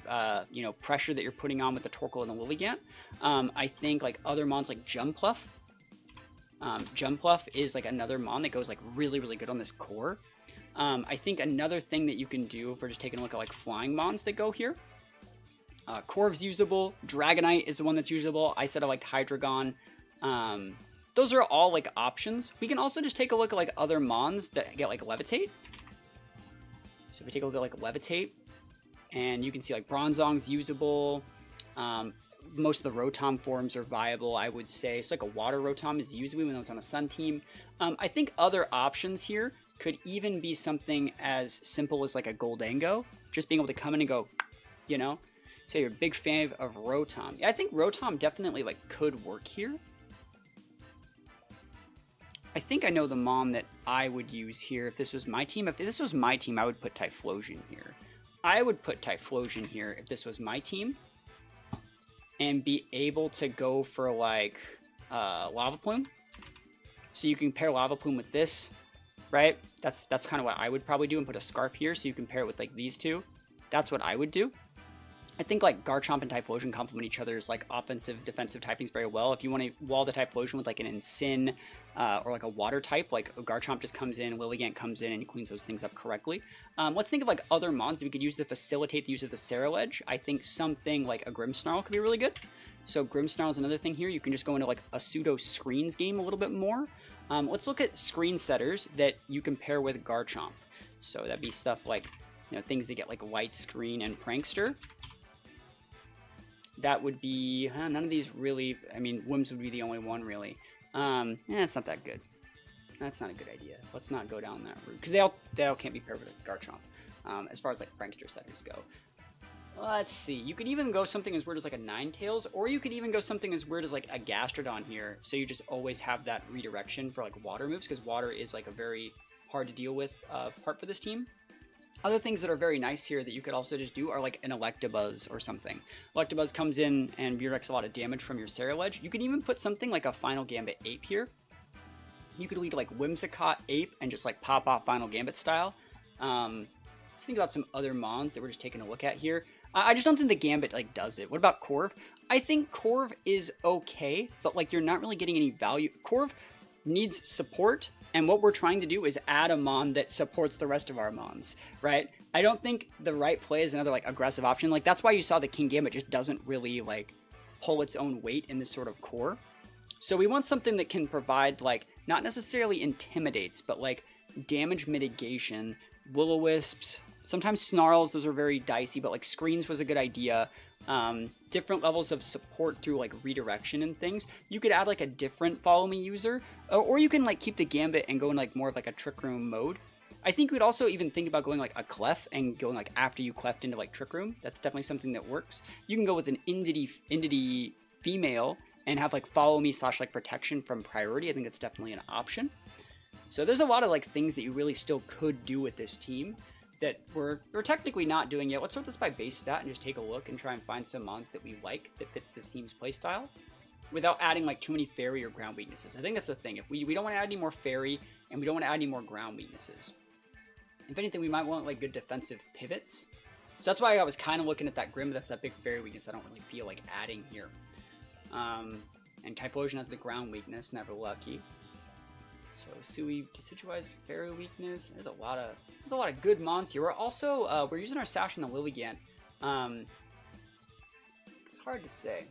A: you know, pressure that you're putting on with the Torkoal and the Lilligant. I think like other mons like Jumpluff. Jumpluff is like another mon that goes like really, really good on this core. I think another thing that you can do if we're just taking a look at like flying mons that go here. Corv's usable. Dragonite is the one that's usable. I said I liked Hydreigon. Those are all like options. We can also just take a look at like other mons that get like Levitate. So if we take a look at like Levitate, and you can see like Bronzong's usable. Most of the Rotom forms are viable, I would say. So like a Water Rotom is usable even though it's on a Sun team. I think other options here could even be something as simple as like a Goldango. Just being able to come in and go, you know. So you're a big fan of Rotom. I think Rotom definitely like could work here. I think I know the mon that I would use here if this was my team. If this was my team, I would put Typhlosion here. I would put Typhlosion here if this was my team. And be able to go for like Lava Plume. So you can pair Lava Plume with this, right? That's kind of what I would probably do, and put a Scarf here so you can pair it with like these two. That's what I would do. I think like Garchomp and Typhlosion complement each other's like offensive, defensive typings very well. If you want to wall the Typhlosion with like an Incin or like a water type, like Garchomp just comes in, Lilligant comes in, and he cleans those things up correctly. Let's think of like other mons that we could use to facilitate the use of the Ceruledge. I think something like a Grimmsnarl could be really good. So Grimmsnarl is another thing here. You can just go into like a pseudo screens game a little bit more. Let's look at screen setters that you can pair with Garchomp. So that'd be stuff like, you know, things that get like Light Screen and Prankster. That would be, none of these really, I mean, Whims would be the only one really. It's not that good. That's not a good idea. Let's not go down that route, because they all can't be paired with a Garchomp, as far as like Prankster setters go. Let's see, you could even go something as weird as like a Ninetales, or you could even go something as weird as like a Gastrodon here, so you just always have that redirection for like water moves, because water is like a very hard to deal with part for this team. Other things that are very nice here that you could also just do are like an Electabuzz or something. Electabuzz comes in and redirects a lot of damage from your Ceruledge. You could even put something like a Final Gambit Ape here. You could lead like Whimsicott Ape and just like pop off Final Gambit style. Let's think about some other mons that we're just taking a look at here. I just don't think the Gambit like does it. What about Corv? I think Corv is okay, but like you're not really getting any value. Corv needs support. And what we're trying to do is add a mon that supports the rest of our mons, right? I don't think the right play is another like aggressive option. Like that's why you saw the King Gambit just doesn't really like pull its own weight in this sort of core. So we want something that can provide like, not necessarily intimidates, but like damage mitigation, Will-O-Wisps, sometimes Snarls, those are very dicey, but like Screens was a good idea. Different levels of support through like redirection and things. You could add like a different Follow Me user, or you can like keep the Gambit and go in like more of like a Trick Room mode. I think we'd also even think about going like a Clef and going like after you Cleft into like Trick Room. That's definitely something that works. You can go with an Indity female and have like Follow Me / like protection from priority. I think that's definitely an option. So there's a lot of like things that you really still could do with this team that we're technically not doing yet. Let's sort this by base stat and just take a look and try and find some mons that we like that fits this team's playstyle. without adding like too many fairy or ground weaknesses. I think that's the thing. If we don't want to add any more fairy and we don't want to add any more ground weaknesses. If anything, we might want like good defensive pivots. So that's why I was kind of looking at that Grim, but that's that big fairy weakness I don't really feel like adding here. And Typhlosion has the ground weakness, never lucky. So Sui Decidueye fairy weakness. There's a lot of good mons here. We're also we're using our Sash in the Lilligant. It's hard to say.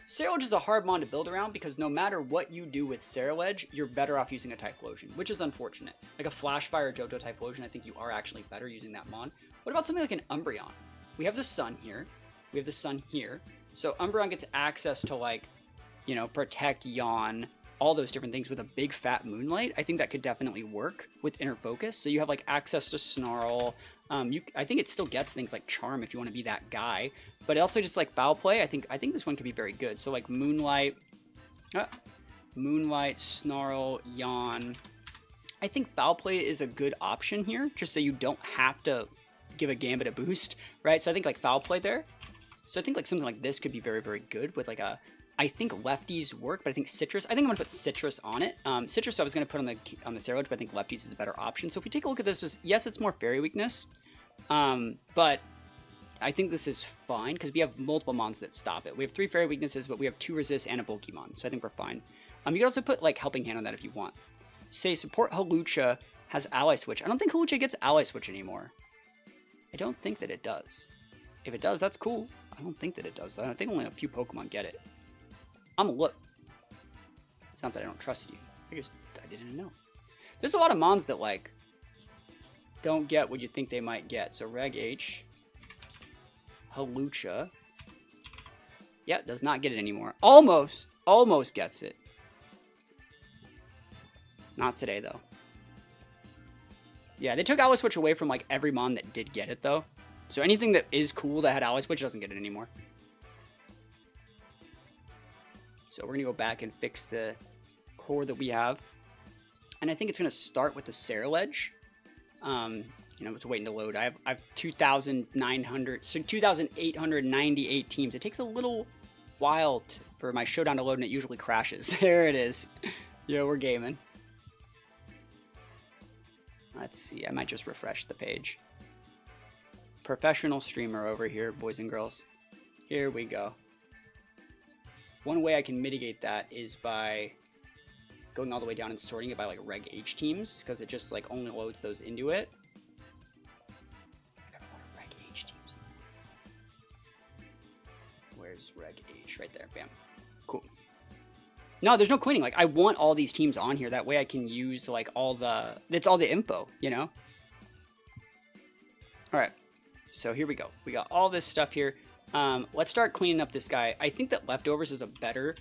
A: Ceruledge is a hard mon to build around because no matter what you do with Ceruledge, you're better off using a Typhlosion, which is unfortunate. Like a Flashfire or Johto Typhlosion, I think you are actually better using that mon. What about something like an Umbreon? We have the sun here. We have the sun here. So Umbreon gets access to, like, you know, Protect, Yawn, all those different things with a big fat Moonlight. I think that could definitely work with Inner Focus. So you have like access to Snarl. I think it still gets things like Charm if you want to be that guy. But also just like Foul Play, I think this one could be very good. So like Moonlight, Snarl, Yawn. I think Foul Play is a good option here, just so you don't have to give a Gambit a boost, right? So I think like Foul Play there. So I think like something like this could be very, very good with like a, I think lefties work, but I think Citrus, I think I'm going to put Citrus on it. Citrus I was going to put on the Ceruledge, but I think lefties is a better option. So if we take a look at this, yes, it's more fairy weakness, but I think this is fine because we have multiple mons that stop it. We have 3 fairy weaknesses, but we have 2 resists and a bulky mon, so I think we're fine. You can also put like Helping Hand on that if you want. Say support Hawlucha has Ally Switch. I don't think Hawlucha gets Ally Switch anymore. I don't think that it does. If it does, that's cool. I don't think that it does. I think only a few Pokemon get it. I'm gonna look. It's not that I don't trust you. I didn't know. There's a lot of mons that like don't get what you think they might get. So Reg H, Hawlucha. Yeah, does not get it anymore. Almost gets it. Not today though. Yeah, they took Ally Switch away from like every mon that did get it though. So anything that is cool that had Ally Switch doesn't get it anymore. So we're going to go back and fix the core that we have. And I think it's going to start with the Ceruledge. You know, it's waiting to load. I have 2,898 teams. It takes a little while for my showdown to load, and it usually crashes. There it is. Yeah, we're gaming. Let's see. I might just refresh the page. Professional streamer over here, boys and girls. Here we go. One way I can mitigate that is by going all the way down and sorting it by like Reg H teams, because it just like only loads those into it. I got a lot of Reg H teams. Where's Reg H? Right there. Bam. Cool. No, there's no quitting. Like I want all these teams on here. That way I can use like it's all the info, you know? All right. So here we go. We got all this stuff here. Let's start cleaning up this guy. I think that Leftovers is a better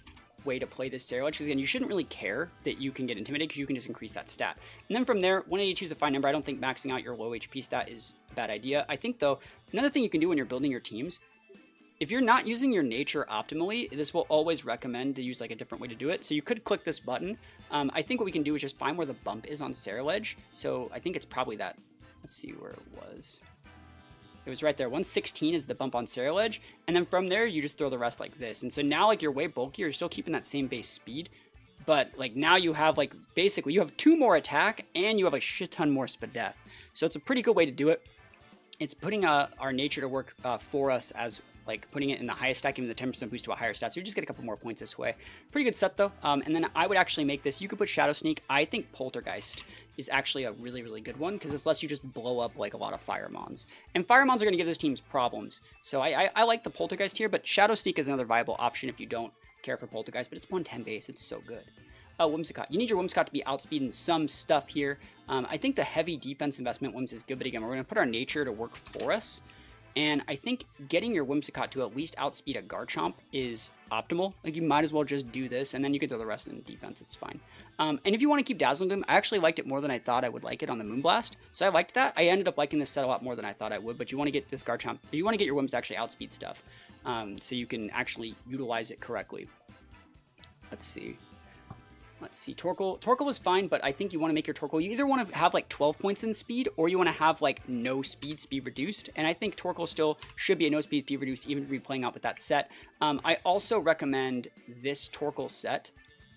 A: way to play this Ceruledge, because again, you shouldn't really care that you can get Intimidated because you can just increase that stat. And then from there, 182 is a fine number. I don't think maxing out your low HP stat is a bad idea. I think though, another thing you can do when you're building your teams, if you're not using your nature optimally, this will always recommend to use like a different way to do it. So you could click this button. I think what we can do is just find where the bump is on Ceruledge. So I think it's probably that. Let's see where it was. It was right there. 116 is the bump on Ceruledge. And then from there, you just throw the rest like this. And so now like you're way bulkier. You're still keeping that same base speed. But like now you have like basically you have 2 more attack and you have a shit ton more Spadef. So it's a pretty good way to do it. It's putting our nature to work for us, as like putting it in the highest stat, giving the 10% boost to a higher stat. So you just get a couple more points this way. Pretty good set though. And then I would actually make this, you could put Shadow Sneak. I think Poltergeist is actually a really, really good one because it lets you just blow up like a lot of Fire Mons. And Fire Mons are going to give this team problems. So I like the Poltergeist here, but Shadow Sneak is another viable option if you don't care for Poltergeist, but it's 110 base. It's so good. Whimsicott. You need your Whimsicott to be outspeeding some stuff here. I think the heavy defense investment Whims is good, but again, we're going to put our nature to work for us. And I think getting your Whimsicott to at least outspeed a Garchomp is optimal. Like you might as well just do this, and then you can throw the rest in defense. It's fine. And if you want to keep Dazzling Gleam, I actually liked it more than I thought I would like it on the Moonblast. So I liked that. I ended up liking this set a lot more than I thought I would. But you want to get this Garchomp, you want to get your Whims to actually outspeed stuff, so you can actually utilize it correctly. Let's see. Let's see, Torkoal. Torkoal was fine, but I think you want to make your Torkoal. You either want to have like 12 points in speed, or you want to have like no speed, speed reduced. And I think Torkoal still should be a no speed, speed reduced, even if you're playing out with that set. I also recommend this Torkoal set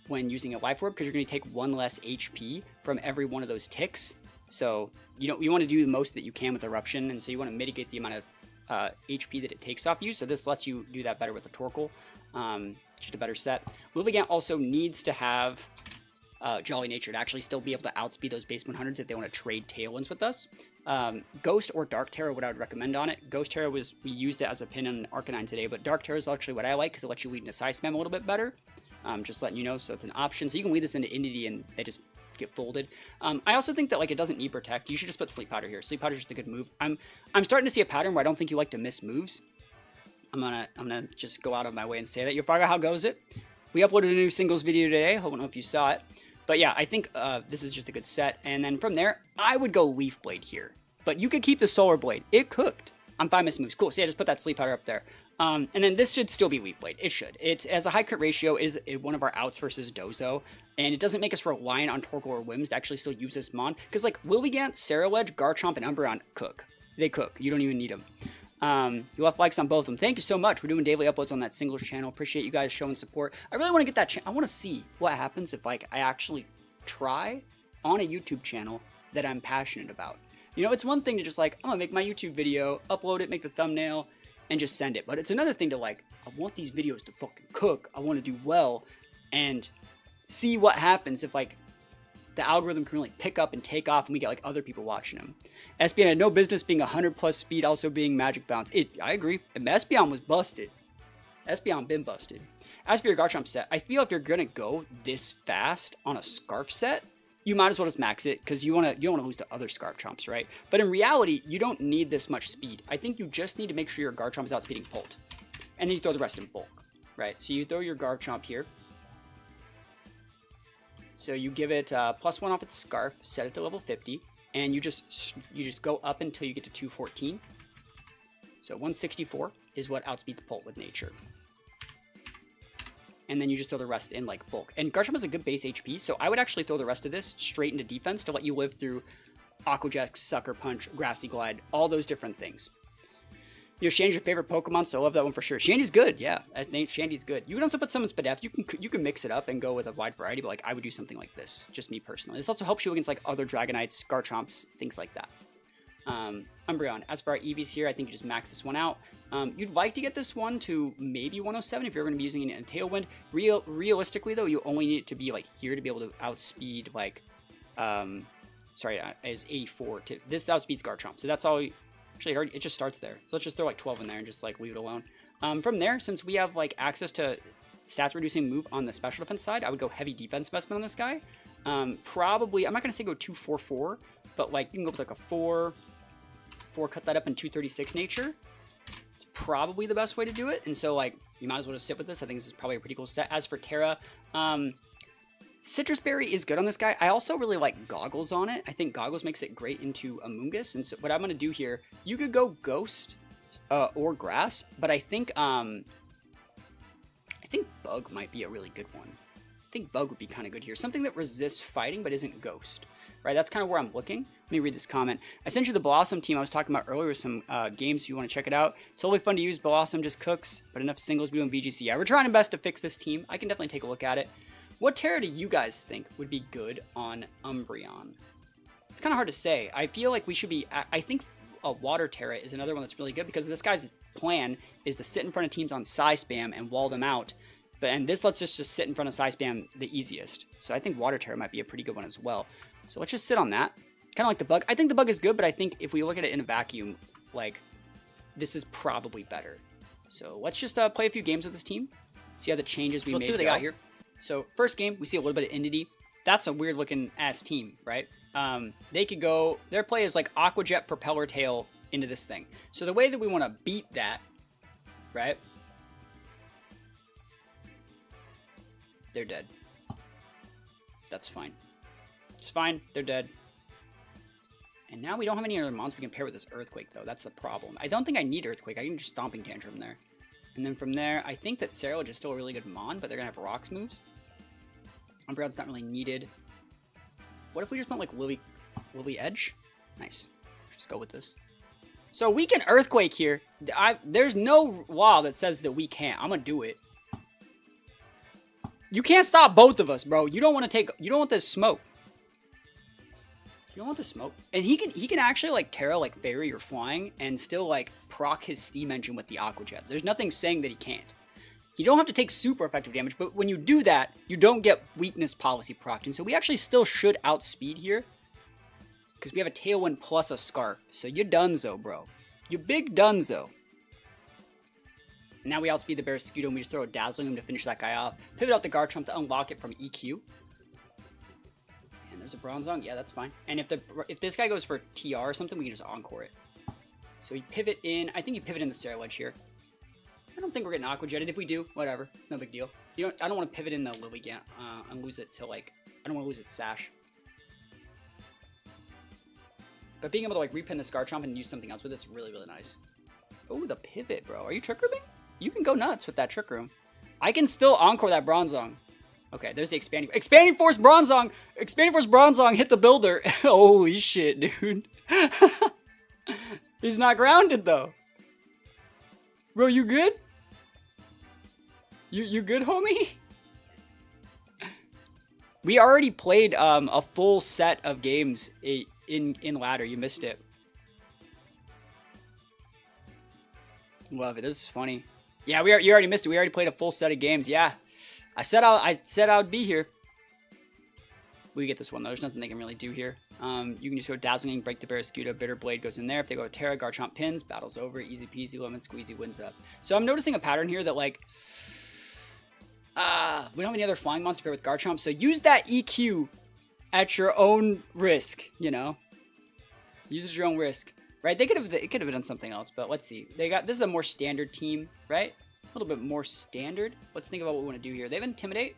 A: when using a Life Orb, because you're going to take 1 less HP from every one of those ticks. So you want to do the most that you can with Eruption, and so you want to mitigate the amount of HP that it takes off you. So this lets you do that better with the Torkoal. Just a better set. Willigant also needs to have Jolly Nature to actually still be able to outspeed those base 100s if they want to trade Tailwinds with us. Ghost or Dark Terror, what I would recommend on it. Ghost Terror we used it as a pin on Arcanine today, but Dark Terror is actually what I like because it lets you lead into Psy Spam a little bit better. Just letting you know, so it's an option. So you can lead this into Indity and they just get folded. I also think that like it doesn't need Protect. You should just put Sleep Powder here. Sleep Powder is just a good move. I'm starting to see a pattern where I don't think you like to miss moves. I'm gonna just go out of my way and say that. You'll figure out how goes it. We uploaded a new singles video today. I don't know if you saw it. But yeah, I think this is just a good set. And then from there, I would go Leaf Blade here. But you could keep the Solar Blade. It cooked. I'm fine missing moves. Cool. So yeah, just put that Sleep Powder up there. And then this should still be Leaf Blade. It should. It as a high crit ratio is one of our outs versus Dozo. And it doesn't make us reliant on Torkoal or Wims to actually still use this Mon. Because like Willigant, Ceruledge, Garchomp, and Umbreon cook. They cook. You don't even need them. You left likes on both of them. Thank you so much. We're doing daily uploads on that singles channel. Appreciate you guys showing support. I really want to get that I want to see what happens if like I actually try on a YouTube channel that I'm passionate about. You know, it's one thing to just like, I'm gonna make my YouTube video, upload it, make the thumbnail, and just send it. But it's another thing to like, I want these videos to fucking cook. I want to do well and see what happens if like the algorithm can really pick up and take off and we get like other people watching them. Espeon had no business being 100 plus speed, also being Magic Bounce. I agree. Espeon was busted. Espeon been busted. As for your Garchomp set, I feel if you're gonna go this fast on a Scarf set, you might as well just max it because you don't want to lose to other Scarf Chomps, right? But in reality, you don't need this much speed. I think you just need to make sure your Garchomp is outspeeding Bolt, and then you throw the rest in bulk, right? So you throw your Garchomp here. So you give it +1 off its Scarf, set it to level 50, and you just go up until you get to 214. So 164 is what outspeeds Bolt with Nature. And then you just throw the rest in like bulk. And Garchomp has a good base HP, so I would actually throw the rest of this straight into defense to let you live through Aqua Jet, Sucker Punch, Grassy Glide, all those different things. You know, Shandy's your favorite Pokemon, so I love that one for sure. Shandy's good, yeah. Shandy's good. You can also put Summon Spadef. You can mix it up and go with a wide variety, but like I would do something like this, just me personally. This also helps you against like other Dragonites, Garchomps, things like that. Umbreon. As for our EVs here, I think you just max this one out. You'd like to get this one to maybe 107 if you're going to be using it in a Tailwind. Realistically, though, you only need it to be like here to be able to outspeed like, sorry, is 84. This outspeeds Garchomp, so that's all. Actually, it just starts there. So let's just throw like 12 in there and just like leave it alone. From there, since we have like access to stats reducing move on the special defense side, I would go heavy defense specimen on this guy. Probably, I'm not going to say go 244, but like you can go with like a 4, cut that up in 236 nature. It's probably the best way to do it. And so like you might as well just sit with this. I think this is probably a pretty cool set. As for Terra, Citrus Berry is good on this guy. I also really like Goggles on it. I think Goggles makes it great into Amoonguss. And so what I'm going to do here, you could go Ghost or Grass, but I think Bug might be a really good one. I think Bug would be kind of good here. Something that resists fighting but isn't Ghost, right? That's kind of where I'm looking. Let me read this comment. I sent you the Blossom team I was talking about earlier with some games if you want to check it out. It's totally fun to use. Blossom just cooks, but enough singles we do in VGC. Yeah, we're trying our best to fix this team. I can definitely take a look at it. What Terra do you guys think would be good on Umbreon? It's kind of hard to say. I feel like we should be... I think a Water Terra is another one that's really good because this guy's plan is to sit in front of teams on Psy Spam and wall them out. And this lets us just sit in front of Psy Spam the easiest. So I think Water Terra might be a pretty good one as well. So let's just sit on that. Kind of like the Bug. I think the Bug is good, but I think if we look at it in a vacuum, like, this is probably better. So let's just play a few games with this team. See how the changes we made. Let's see what they got here. So first game, we see a little bit of Indity. That's a weird looking ass team, right? They could go, their play is like Aqua Jet, Propeller Tail into this thing. So the way that we want to beat that, right? They're dead. That's fine. It's fine. They're dead. And now we don't have any other mons we can pair with this Earthquake, though. That's the problem. I don't think I need Earthquake. I can just Stomping Tantrum there. And then from there, I think that Ceruledge is still a really good mon, but they're going to have Rocks moves. Umbreon's not really needed. What if we just went like Lily Edge? Nice. Just go with this. So we can Earthquake here. There's no law that says that we can't. I'm gonna do it. You can't stop both of us, bro. You don't want to take. You don't want this smoke. You don't want the smoke. And he can actually like Terra like Fairy or Flying and still like proc his Steam Engine with the Aqua Jet. There's nothing saying that he can't. You don't have to take super effective damage, but when you do that, you don't get weakness policy procced. And so we actually still should outspeed here. Because we have a Tailwind plus a Scarf. So you're donezo, bro. You big donezo. Now we outspeed the Barrascudo and we just throw a Dazzling him to finish that guy off. Pivot out the Garchomp to unlock it from EQ. And there's a Bronzong. Yeah, that's fine. And if this guy goes for TR or something, we can just Encore it. So we pivot in. I think you pivot in the Ceruledge here. I don't think we're getting Aqua Jetted. If we do, whatever. It's no big deal. I don't want to pivot in the Lilligant and lose it to like... I don't want to lose its Sash. But being able to like repin the Garchomp and use something else with it's really, really nice. Oh, the pivot, bro. Are you Trick Rooming? You can go nuts with that Trick Room. I can still Encore that Bronzong. Okay, there's the Expanding Force Bronzong! Expanding Force Bronzong hit the builder. Holy shit, dude. He's not grounded, though. Bro, you good? You good, homie? We already played a full set of games in ladder. You missed it. Love it. This is funny. Yeah, you already missed it. We already played a full set of games. Yeah, I said I would be here. We get this one though. There's nothing they can really do here. You can just go Dazzling, break the Barrascudo, Bitter Blade goes in there. If they go Terra, Garchomp pins, battle's over. Easy peasy, lemon squeezy wins up. So I'm noticing a pattern here that like, we don't have any other flying monster pair with Garchomp. So use that EQ at your own risk. You know, use it at your own risk. Right? It could have done something else, but let's see. This is a more standard team, right? A little bit more standard. Let's think about what we want to do here. They have Intimidate,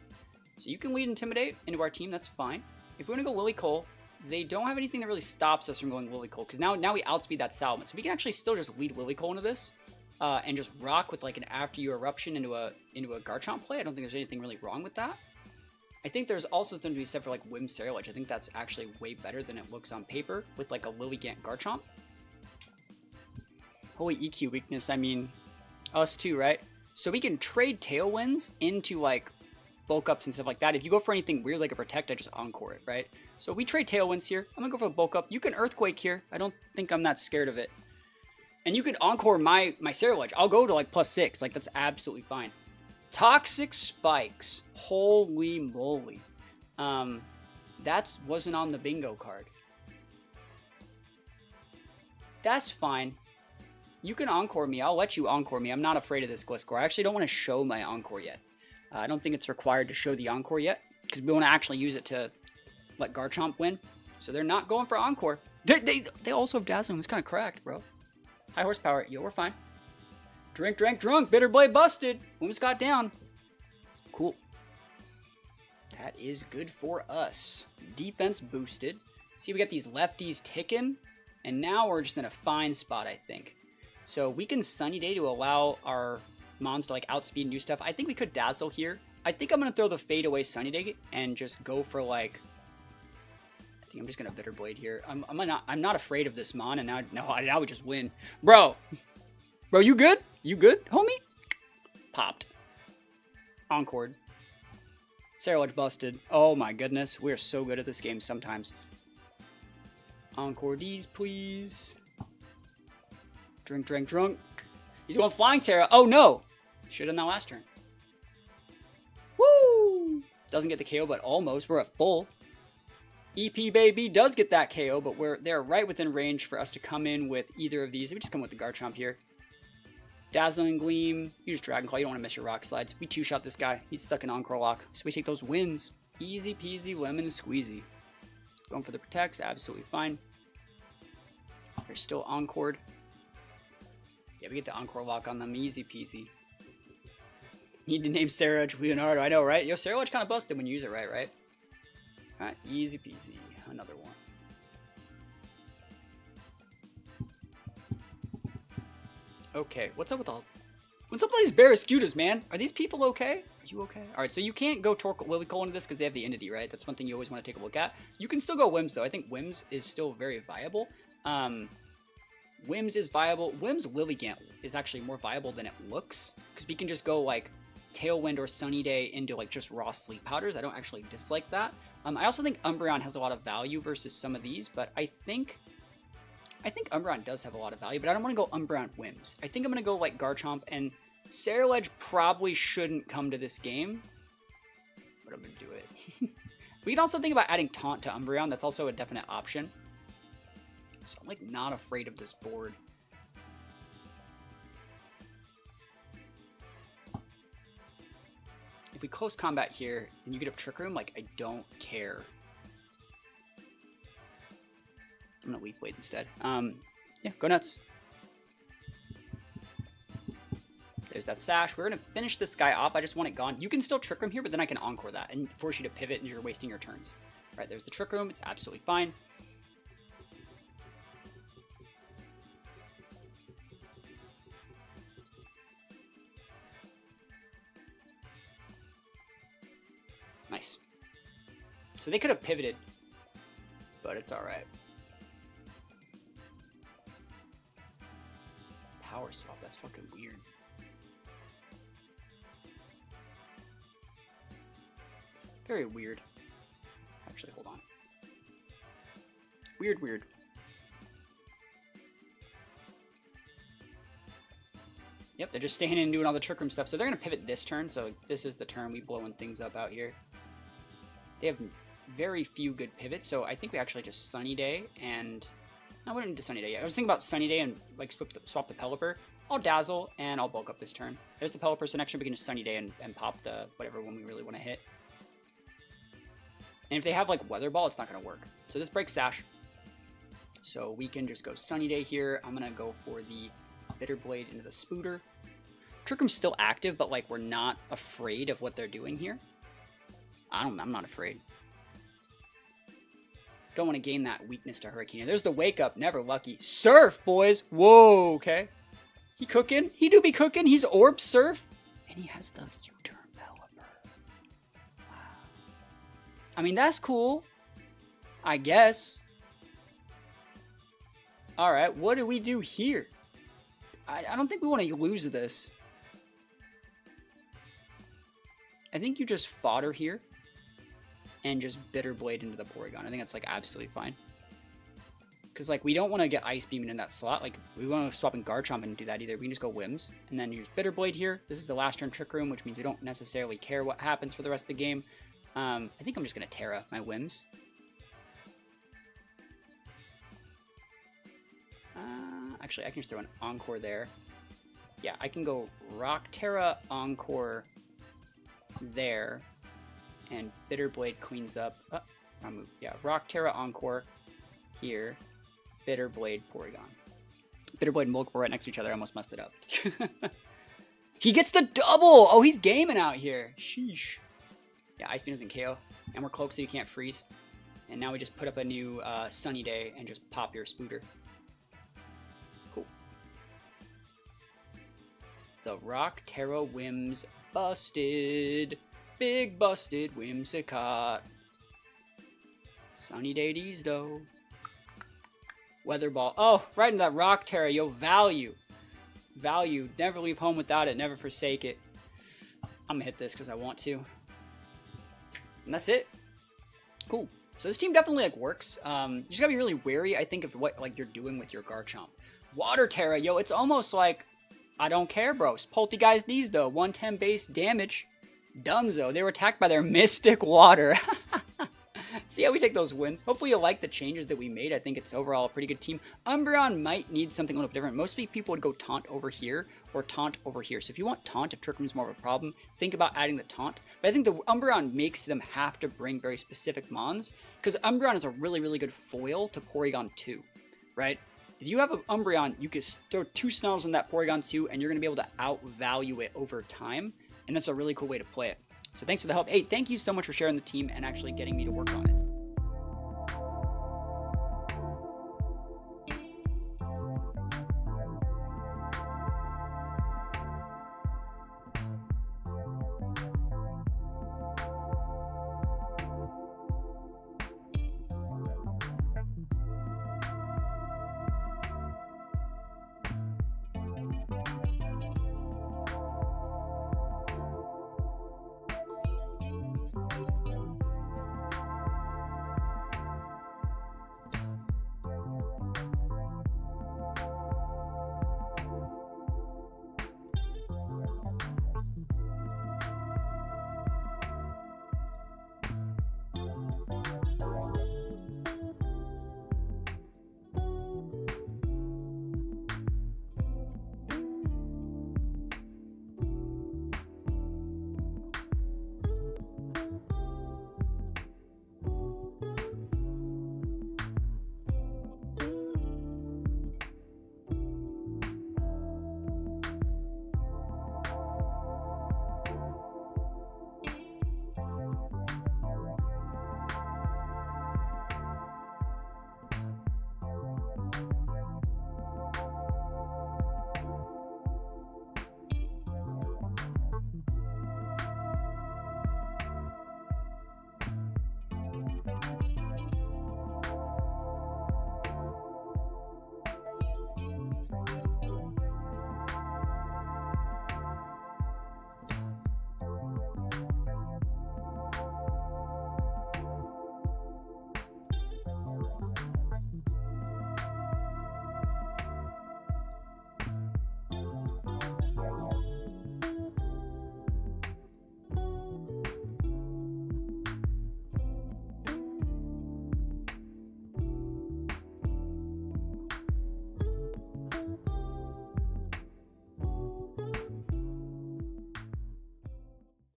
A: so you can lead Intimidate into our team. That's fine. If we want to go Lily Cole, they don't have anything that really stops us from going Lily Cole because now we outspeed that Salmon, so we can actually still just lead Lily Cole into this and just rock with like an After You Eruption into a Garchomp play. I don't think there's anything really wrong with that. I think there's also something to be said for like Whim Ceruledge. I think that's actually way better than it looks on paper with like a Lilligant Garchomp. Holy EQ weakness, I mean, us too, right? So we can trade Tailwinds into, like, bulk ups and stuff like that. If you go for anything weird like a Protect, I just Encore it, right? So we trade Tailwinds here. I'm gonna go for a bulk up. You can Earthquake here. I don't think I'm that scared of it. And you can Encore my Ceruledge. I'll go to, like, +6. Like, that's absolutely fine. Toxic Spikes. Holy moly. That wasn't on the bingo card. That's fine. You can Encore me. I'll let you Encore me. I'm not afraid of this Gliscor. I actually don't want to show my Encore yet. I don't think it's required to show the Encore yet, because we want to actually use it to let Garchomp win. So they're not going for Encore. They also have Dazzling. It's kind of cracked, bro. High horsepower. Yo, we're fine. Drink, drink, drunk. Bitter Blade busted. Almost got down. Cool. That is good for us. Defense boosted. See, we got these lefties ticking. And now we're just in a fine spot, I think. So we can Sunny Day to allow our Mons to like outspeed new stuff. I think we could Dazzle here. I think I'm going to throw the Fade Away Sunny Day and just go for like... I think I'm just going to Bitter Blade here. I'm not afraid of this Mon, and now we just win. Bro! Bro, you good? You good, homie? Popped. Encored. Ceruledge busted. Oh my goodness. We're so good at this game sometimes. Encore these, please. Drink, drink, drunk. He's going Flying Terra. Oh no! Should have done that last turn. Woo! Doesn't get the KO, but almost. We're at full. EP Baby does get that KO, but they're right within range for us to come in with either of these. We just come with the Garchomp here. Dazzling Gleam. You just Dragon Claw. You don't want to miss your Rock Slides. We two-shot this guy. He's stuck in Encore Lock. So we take those wins. Easy peasy, lemon squeezy. Going for the Protects. Absolutely fine. They're still Encored. Yeah, we get the Encore Lock on them. Easy peasy. Need to name Ceruledge Leonardo. I know, right? Yo, Ceruledge kind of busted when you use it right? Alright, easy peasy. Another one. Okay, what's up with all... What's up with these Barraskewdas, man? Are these people okay? Are you okay? Alright, so you can't go Torkoal Lilycole into this because they have the Entity, right? That's one thing you always want to take a look at. You can still go Whims, though. I think Whims is still very viable. Whims is viable. Whims Lilligant is actually more viable than it looks, because we can just go, like, Tailwind or Sunny Day into, like, just raw Sleep Powders. I don't actually dislike that. I also think Umbreon has a lot of value versus some of these, but I think Umbreon does have a lot of value, but I don't want to go Umbreon Whims. I think I'm going to go, like, Garchomp, and Ceruledge probably shouldn't come to this game, but I'm going to do it. We can also think about adding Taunt to Umbreon. That's also a definite option. So I'm, like, not afraid of this board. If we close combat here, and you get a Trick Room, like, I don't care. I'm gonna Leaf Blade instead. Yeah, go nuts. There's that Sash. We're gonna finish this guy off. I just want it gone. You can still Trick Room here, but then I can Encore that and force you to pivot and you're wasting your turns. All right, there's the Trick Room. It's absolutely fine. Nice. So they could have pivoted, but it's all right. Power swap, that's fucking weird. Very weird. Actually, hold on. Weird, weird. Yep, they're just staying in and doing all the Trick Room stuff. So they're going to pivot this turn, so this is the turn we blowing things up out here. They have very few good pivots, so I think we actually just Sunny Day and... I wouldn't do Sunny Day yet. I was thinking about Sunny Day and like swap the Pelipper. I'll Dazzle and I'll bulk up this turn. There's the Pelipper, so next turn we can just Sunny Day and pop the whatever one we really want to hit. And if they have like Weather Ball, it's not going to work. So this breaks Sash. So we can just go Sunny Day here. I'm going to go for the Bitter Blade into the Spooter. Trick Room's still active, but like we're not afraid of what they're doing here. I'm not afraid. Don't want to gain that weakness to Hurricane. There's the Wake Up. Never lucky. Surf, boys. Whoa, okay. He cooking. He do be cooking. He's Orb Surf. And he has the U-turn Pelipper. Wow. I mean, that's cool. I guess. Alright, what do we do here? I don't think we want to lose this. I think you just fodder here. And just Bitter Blade into the Porygon. I think that's like absolutely fine. Because like we don't want to get Ice Beam in that slot. Like we want to swap in Garchomp and do that either. We can just go Whims. And then use Bitter Blade here. This is the last turn Trick Room, which means we don't necessarily care what happens for the rest of the game. I think I'm just going to Terra my Whims. Actually, I can just throw an Encore there. Yeah, I can go Rock Terra, Encore there. And Bitter Blade cleans up. Wrong move. Yeah, Rock Terra Encore here. Bitter Blade Porygon. Bitter Blade and Multiple right next to each other. I almost messed it up. He gets the double! Oh, he's gaming out here. Sheesh. Yeah, Ice Beam doesn't KO. And we're cloaked so you can't freeze. And now we just put up a new Sunny Day and just pop your Spooter. Cool. The Rock Terra Whims busted. Big busted Whimsicott. Sunny Day D's though. Weather Ball. Oh, right into that Rock Terra. Yo, value. Value. Never leave home without it. Never forsake it. I'm gonna hit this because I want to. And that's it. Cool. So this team definitely like works. You just gotta be really wary, I think, of what like you're doing with your Garchomp. Water Terra. Yo, it's almost like I don't care, bro. Poltergeist D's though. 110 base damage. Dunzo. They were attacked by their Mystic Water. See how we take those wins. Hopefully you like the changes that we made. I think it's overall a pretty good team. Umbreon might need something a little bit different. Most people would go Taunt over here or Taunt over here. So if you want Taunt, if Trick Room's more of a problem, think about adding the Taunt. But I think the Umbreon makes them have to bring very specific Mons, because Umbreon is a really, really good foil to Porygon 2, right? If you have an Umbreon, you can throw 2 Snarls in that Porygon 2, and you're going to be able to outvalue it over time. And that's a really cool way to play it. So thanks for the help. Hey, thank you so much for sharing the team and actually getting me to work on it.